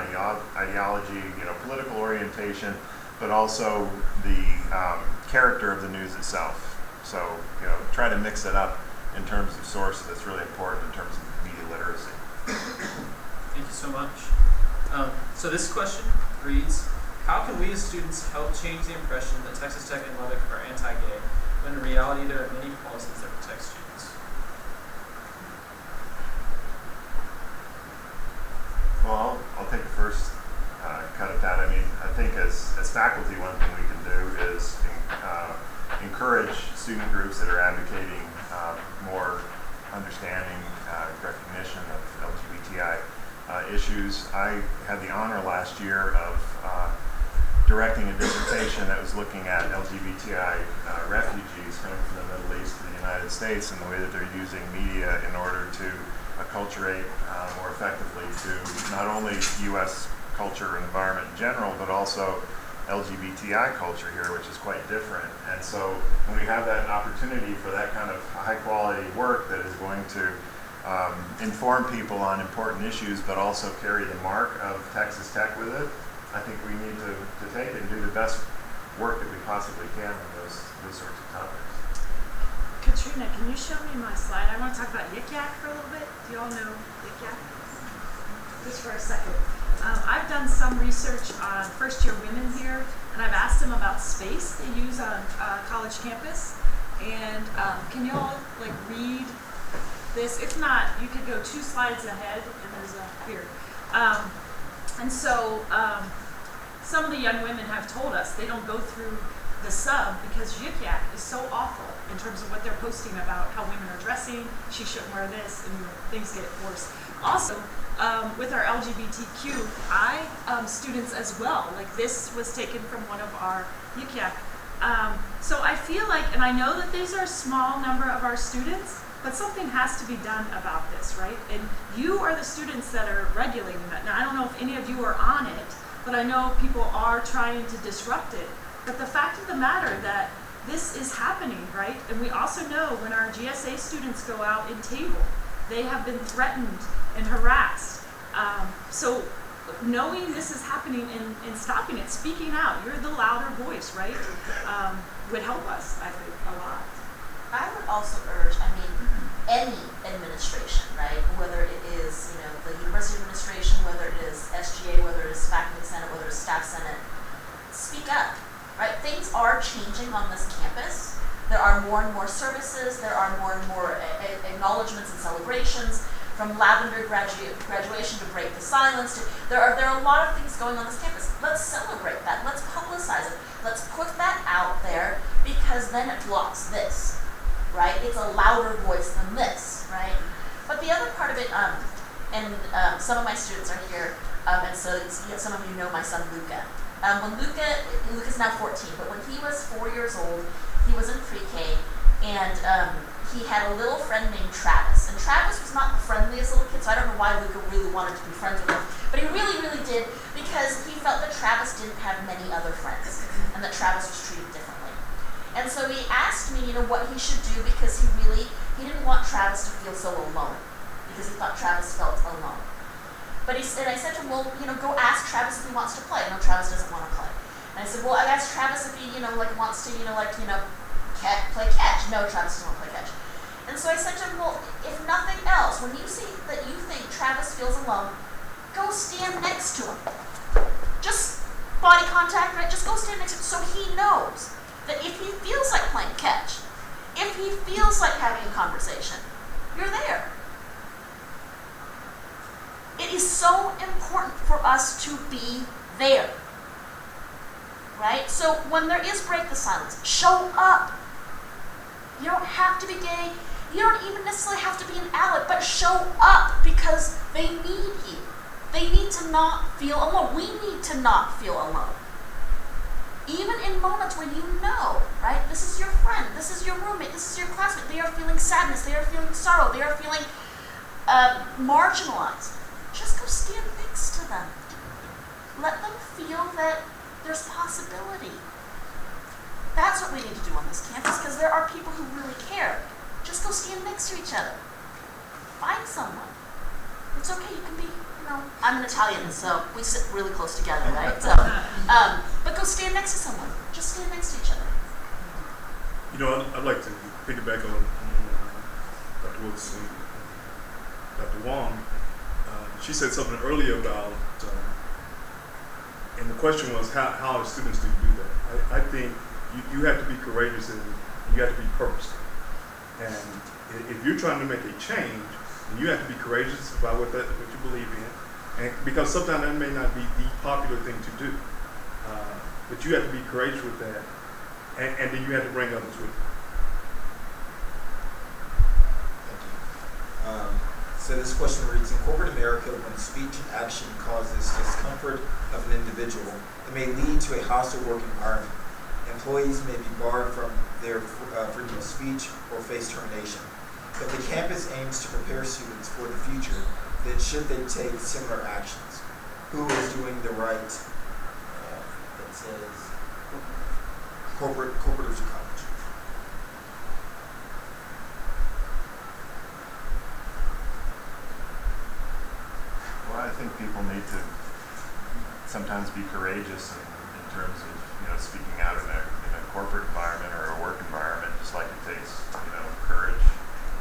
ideology, political orientation, but also the character of the news itself. So, try to mix it up in terms of source. That's really important in terms of media literacy. Thank you so much. So this question reads, how can we as students help change the impression that Texas Tech and Lubbock are anti-gay, when in reality there are many policies that protect students? Well, I'll take the first cut at that. I mean, I think as faculty, one thing we can do is encourage student groups that are advocating more understanding, recognition of LGBTI issues. I had the honor last year of directing a dissertation that was looking at LGBTI refugees coming from the Middle East to the United States, and the way that they're using media in order to acculturate more effectively to not only U.S. culture and environment in general, but also LGBTI culture here, which is quite different. And so when we have that opportunity for that kind of high quality work that is going to inform people on important issues, but also carry the mark of Texas Tech with it, I think we need to take it and do the best work that we possibly can on those sorts of topics. Katrina, can you show me my slide? I want to talk about Yik Yak for a little bit. Do you all know Yik Yak? Just for a second. I've done some research on first-year women here, and I've asked them about space they use on college campus. And can you all read this? If not, you could go 2 slides ahead, and there's a here. And so some of the young women have told us they don't go through the sub because Yik Yak is so awful in terms of what they're posting about how women are dressing. She shouldn't wear this, and things get worse. Also, with our LGBTQI students as well, this was taken from one of our Yik Yak. So I feel like, and I know that these are a small number of our students, but something has to be done about this, right? And you are the students that are regulating that. Now, I don't know if any of you are on it, but I know people are trying to disrupt it. But the fact of the matter that this is happening, right? And we also know when our GSA students go out and table, they have been threatened and harassed. So knowing this is happening and stopping it, speaking out, you're the louder voice, right? Would help us, I think, a lot. I would also urge, any administration, right? Whether it is, the university administration, whether it is SGA, whether it is faculty senate, whether it's staff senate, speak up, right? Things are changing on this campus. There are more and more services. There are more and more acknowledgments and celebrations, from lavender graduation to break the silence. There are a lot of things going on this campus. Let's celebrate that. Let's publicize it. Let's put that out there, because then it blocks this, right? It's a louder voice than this, right? But the other part of it, some of my students are here, and so some of you know my son Luca. When Luca's now 14, but when he was 4 years old, he was in pre-K, and he had a little friend named Travis. And Travis was not the friendliest little kid, so I don't know why Luca really wanted to be friends with him. But he really, really did, because he felt that Travis didn't have many other friends, and that Travis was treated differently. And so he asked me, what he should do, because he didn't want Travis to feel so alone, because he thought Travis felt alone. But I said to him, well, go ask Travis if he wants to play. No, Travis doesn't want to play. And I said, well, I asked Travis if he, wants to, play catch. No, Travis doesn't want to play catch. And so I said to him, well, if nothing else, when you see that you think Travis feels alone, go stand next to him. Just body contact, right? Just go stand next to him, so he knows that if he feels like playing catch, if he feels like having a conversation, you're there. It is so important for us to be there, right? So when there is break the silence, show up. You don't have to be gay. You don't even necessarily have to be an ally, but show up, because they need you. They need to not feel alone. We need to not feel alone. Even in moments when right? This is your friend, this is your roommate, this is your classmate. They are feeling sadness, they are feeling sorrow, they are feeling marginalized. Just go stand next to them. Let them feel that there's possibility. That's what we need to do on this campus, because there are people who really care. Just go stand next to each other. Find someone. It's okay, you can be, I'm an Italian, so we sit really close together, right? So, but go stand next to someone. Just stand next to each other. I'd like to piggyback on Dr. Woods and Dr. Wong. She said something earlier about, and the question was, how are students do that? I think you have to be courageous and you have to be purposeful. And if you're trying to make a change, then you have to be courageous about what you believe in. And because sometimes that may not be the popular thing to do. But you have to be courageous with that. And then you have to bring others with you. Thank you. So this question reads, in corporate America, when speech and action causes discomfort of an individual, it may lead to a hostile work environment. Employees may be barred from their freedom of speech or face termination. If the campus aims to prepare students for the future, then should they take similar actions? Who is doing the right, that says, corporate or college? Well, I think people need to sometimes be courageous in terms of speaking out in a corporate environment or a work environment, just like it takes courage,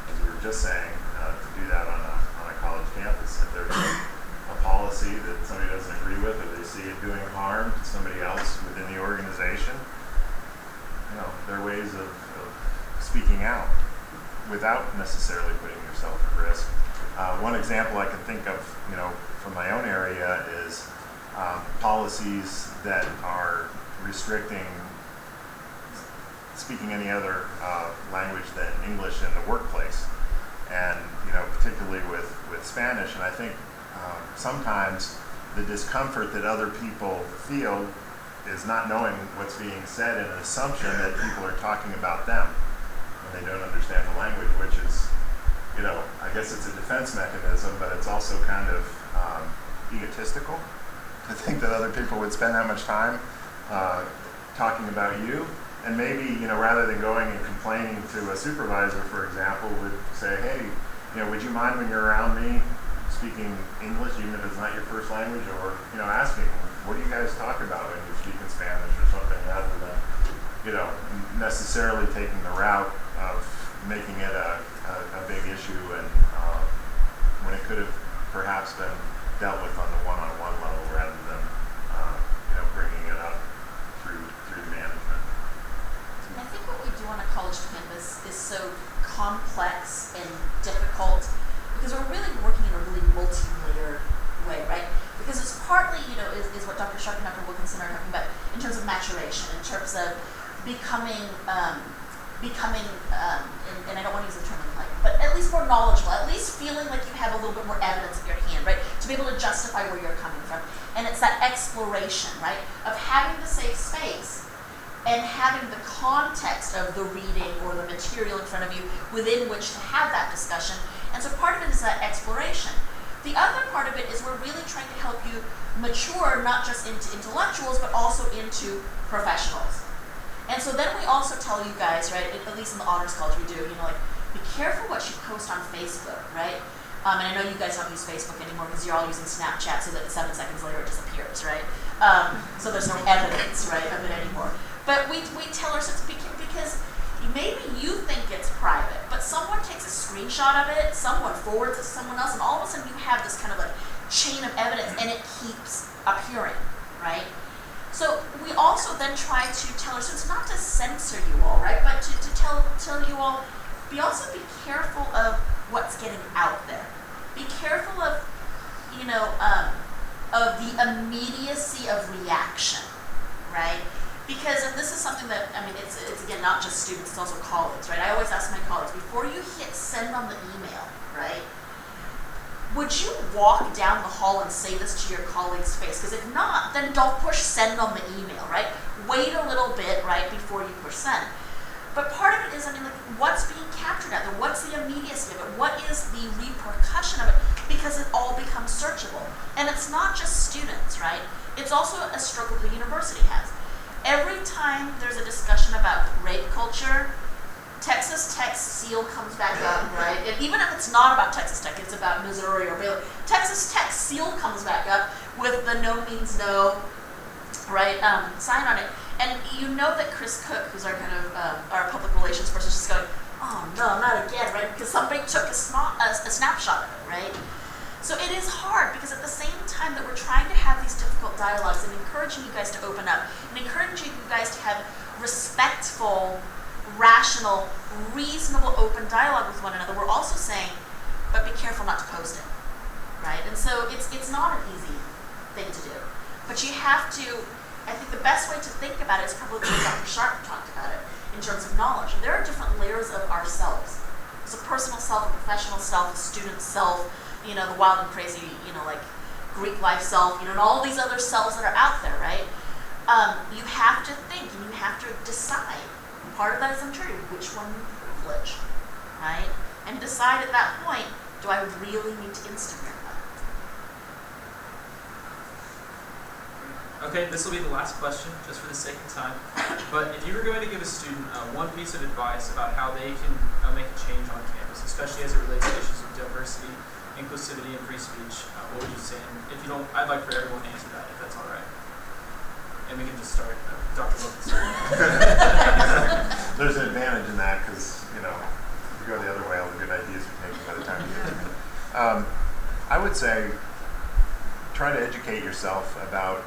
as we were just saying, to do that on a college campus. If there's a policy that somebody doesn't agree with, or they see it doing harm to somebody else within the organization, there are ways of speaking out without necessarily putting yourself at risk. One example I can think of, from my own area is policies that are restricting speaking any other language than English in the workplace, and particularly with Spanish. And I think sometimes the discomfort that other people feel is not knowing what's being said, and an assumption that people are talking about them when they don't understand the language, which is, I guess it's a defense mechanism, but it's also kind of egotistical to think that other people would spend that much time talking about you. And maybe, rather than going and complaining to a supervisor, for example, would say, hey, would you mind when you're around me speaking English, even if it's not your first language? Or, ask me, what do you guys talk about when you're speaking Spanish or something, rather than, necessarily taking the route of making it a big issue, and when it could have perhaps been dealt with on the one-on-one level rather than, bringing it up through management. I think what we do on a college campus is so complex and difficult because we're really working in a really multi-layered way, right? Because it's partly, is what Dr. Sharp and Dr. Wilk maturation, in terms of becoming, and I don't want to use the term enlightened, but at least more knowledgeable, at least feeling like you have a little bit more evidence at your hand, right? To be able to justify where you're coming from. And it's that exploration, right? Of having the safe space and having the context of the reading or the material in front of you within which to have that discussion. And so part of it is that exploration. The other part of it is we're really trying to help you mature, not just into intellectuals, but also into professionals. And so then we also tell you guys, right, at least in the Honors College we do, like, be careful what you post on Facebook, right? And I know you guys don't use Facebook anymore because you're all using Snapchat so that 7 seconds later it disappears, right? So there's no evidence, right, of it anymore. But we tell our students, because maybe you think it's private, but someone takes a screenshot of it, someone forwards it to someone else, and all of a sudden you have this kind of like chain of evidence, and it keeps appearing, right? So we also then try to tell our students not to censor you all, right, but to tell you all, also be careful of what's getting out there. Be careful of, of the immediacy of reaction, right? Because, and this is something that, it's again, not just students, it's also colleagues, right? I always ask my colleagues, before you hit send on the email, right, would you walk down the hall and say this to your colleague's face? Because if not, then don't push send on the email, right? Wait a little bit, right, before you push send. But part of it is, what's being captured out there? What's the immediacy of it? What is the repercussion of it? Because it all becomes searchable. And it's not just students, right? It's also a struggle the university has. Every time there's a discussion about rape culture, Texas Tech seal comes back up, right? And even if it's not about Texas Tech, it's about Missouri or Baylor, Texas Tech seal comes back up with the no means no, right, sign on it. And you know that Chris Cook, who's our kind of our public relations person, is just going, oh no, not again, right? Because somebody took a snapshot of it, right? So it is hard because at the same time that we're trying to have these difficult dialogues and encouraging you guys to open up and encouraging you guys to have respectful, rational, reasonable, open dialogue with one another, we're also saying, but be careful not to post it, right? And so it's not an easy thing to do. But you have to, I think the best way to think about it is probably the way Dr. Sharp talked about it in terms of knowledge. There are different layers of ourselves. There's a personal self, a professional self, a student self, the wild and crazy, like Greek life self, and all these other selves that are out there, right? You have to think and you have to decide. Part of that is maturity, which one you privilege, right? And decide at that point, do I really need to Instagram that? Okay, this will be the last question, just for the sake of time. But if you were going to give a student one piece of advice about how they can make a change on campus, especially as it relates to issues of diversity, inclusivity, and free speech, what would you say? And if you don't, I'd like for everyone to answer that, if that's all right. And we can just start. Dr. Wilkins. There's an advantage in that because, if you go the other way, all the good ideas are taken by the time you get to me. I would say try to educate yourself about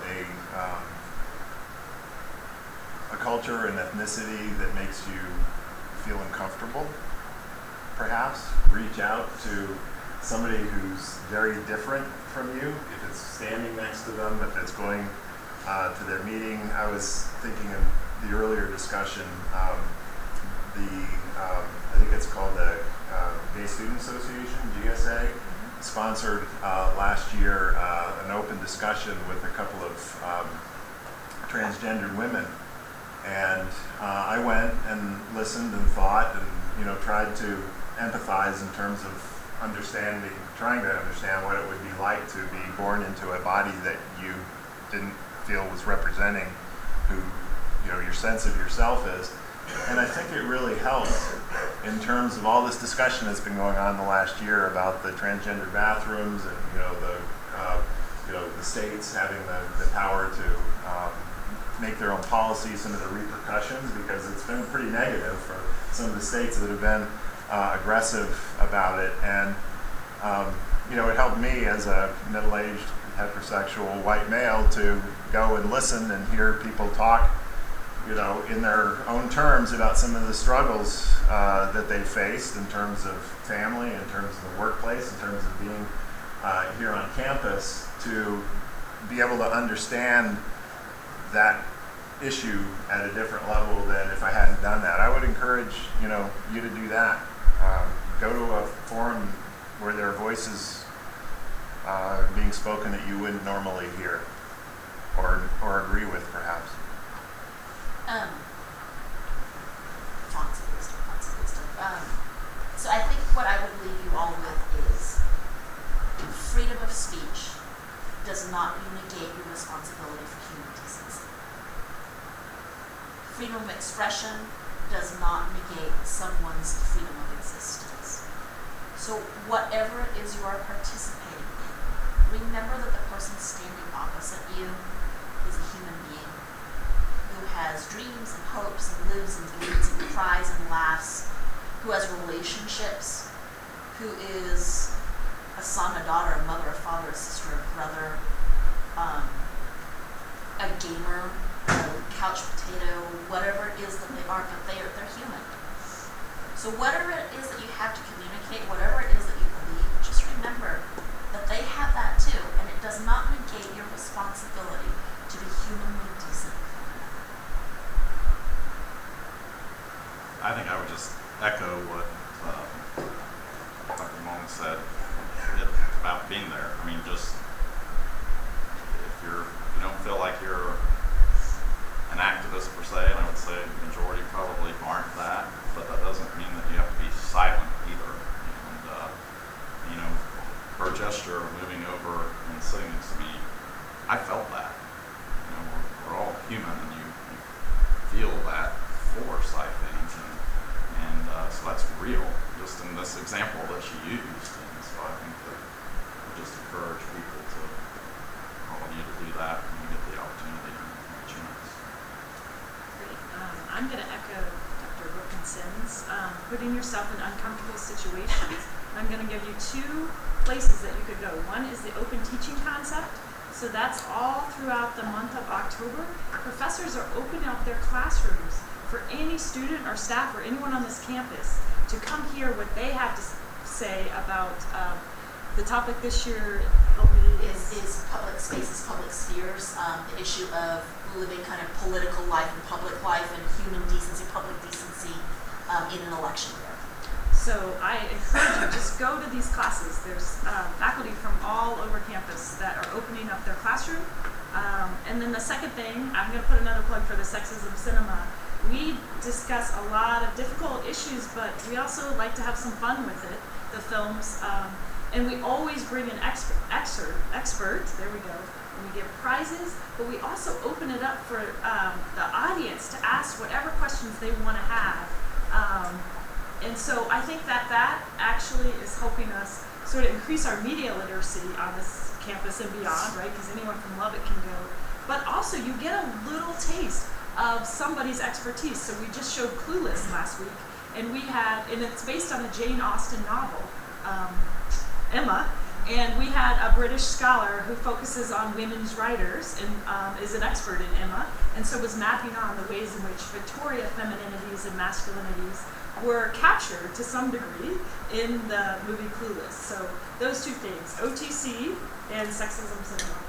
a culture and ethnicity that makes you feel uncomfortable, perhaps. Reach out to somebody who's very different from you, if it's standing next to them, if it's going to their meeting. I was thinking in the earlier discussion, I think it's called the Gay Student Association, GSA, sponsored last year an open discussion with a couple of transgendered women. And I went and listened and thought and, tried to empathize in terms of trying to understand what it would be like to be born into a body that you didn't feel was representing who your sense of yourself is. And I think it really helps in terms of all this discussion that's been going on the last year about the transgender bathrooms and the states having the power to make their own policies, some of the repercussions, because it's been pretty negative for some of the states that have been aggressive about it. And it helped me as a middle-aged heterosexual white male to go and listen and hear people talk, in their own terms about some of the struggles that they faced in terms of family, in terms of the workplace, in terms of being here on campus, to be able to understand that issue at a different level than if I hadn't done that. I would encourage, you to do that. Go to a forum where there are voices being spoken that you wouldn't normally hear or agree with, perhaps. Fonts of wisdom. So I think what I would leave you all with is freedom of speech does not negate your responsibility for human decency. Freedom of expression does not negate someone's freedom of existence. So whatever it is you are participating in, remember that the person standing opposite you is a human being who has dreams and hopes and lives and bleeds and cries and laughs, who has relationships, who is a son, a daughter, a mother, a father, a sister, a brother, a gamer, a couch potato, whatever it is that they are, but they're human. So whatever it is that you have to communicate, whatever it is that you believe, just remember that they have that too, and it does not negate your responsibility to be humanly decent. I think I would just echo what Dr. Long said about being there. I mean, just if you don't feel like you're an activist per se, and I would say the majority probably aren't that, but that doesn't mean that you have to be silent either. And her gesture of moving over and sitting next to me, I felt that. We're all human, and you feel that force, I think, and so that's real, just in this example that she used. And so I think that I just encourage people to, all of you, to do that when you get the opportunity and the chance. Great. I'm going to echo Dr. Wilkinson's, putting yourself in uncomfortable situations. I'm going to give you two places that you could go. One is the open teaching concept. So that's all throughout the month of October. Professors are opening up their classrooms for any student or staff or anyone on this campus to come hear what they have to say about the topic this year. Is public spaces, public spheres, the issue of living kind of political life and public life and human decency, public decency in an election year. So I encourage you, just go to these classes. There's faculty from all over campus that are opening up their classroom. And then the second thing, I'm going to put another plug for the Sexism Cinema. We discuss a lot of difficult issues, but we also like to have some fun with it, the films. And we always bring an expert, there we go, and we give prizes, but we also open it up for the audience to ask whatever questions they want to have. And so I think that actually is helping us sort of increase our media literacy on this campus and beyond, right? Because anyone from Lubbock can go. But also you get a little taste of somebody's expertise. So we just showed Clueless last week, and it's based on a Jane Austen novel, Emma, and we had a British scholar who focuses on women's writers and is an expert in Emma, and so was mapping on the ways in which Victoria femininities and masculinities were captured to some degree in the movie Clueless. So those two things, OTC and Sexism Cinema.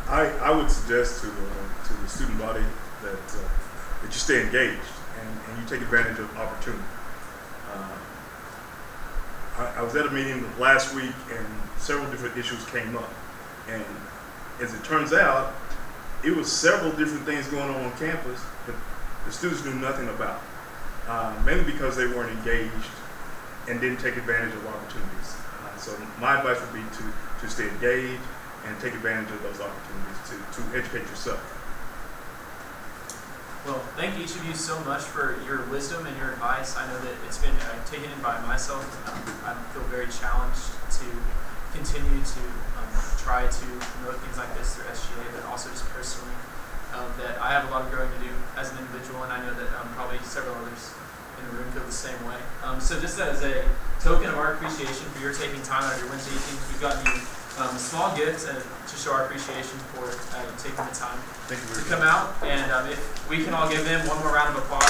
I would suggest to the student body that you stay engaged and you take advantage of opportunity. I was at a meeting last week and several different issues came up, and as it turns out, it was several different things going on campus that the students knew nothing about, mainly because they weren't engaged and didn't take advantage of opportunities. So my advice would be to stay engaged and take advantage of those opportunities to educate yourself. Well, thank each of you so much for your wisdom and your advice. I know that it's been taken in by myself. I feel very challenged to continue to try to promote things like this through SGA, but also just personally, that I have a lot of growing to do as an individual, and I know that probably several others in the room feel the same way. So just as a token of our appreciation for your taking time out of your Wednesday evenings, we've gotten you a small gift to show our appreciation for you taking the time to come out. And if we can all give them one more round of applause.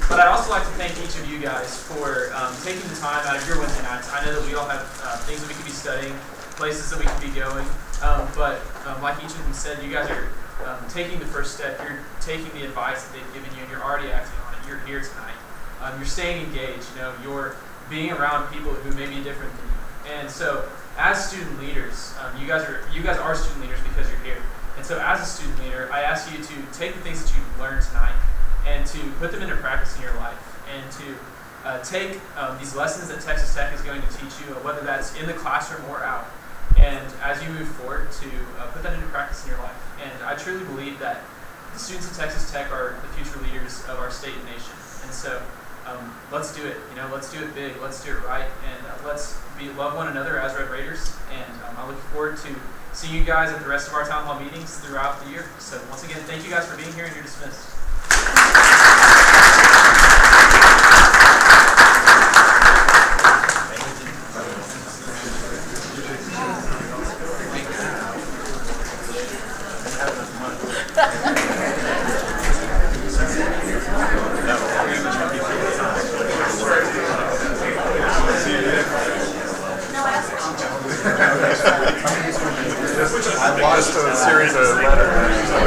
But I'd also like to thank each of you guys for taking the time out of your Wednesday nights. I know that we all have things that we could be studying, places that we could be going, but like each of them said, you guys are taking the first step. You're taking the advice that they've given you, and you're already acting on it. You're here tonight. You're staying engaged. You're being around people who may be different than you. And so, as student leaders, you guys are student leaders because you're here. And so, as a student leader, I ask you to take the things that you've learned tonight and to put them into practice in your life, and to take these lessons that Texas Tech is going to teach you, whether that's in the classroom or out, and as you move forward, to put that into practice in your life. And I truly believe that the students of Texas Tech are the future leaders of our state and nation. And so let's do it. Let's do it big. Let's do it right. And let's love one another as Red Raiders. And I look forward to seeing you guys at the rest of our town hall meetings throughout the year. So once again, thank you guys for being here, and you're dismissed. I lost a series of letters.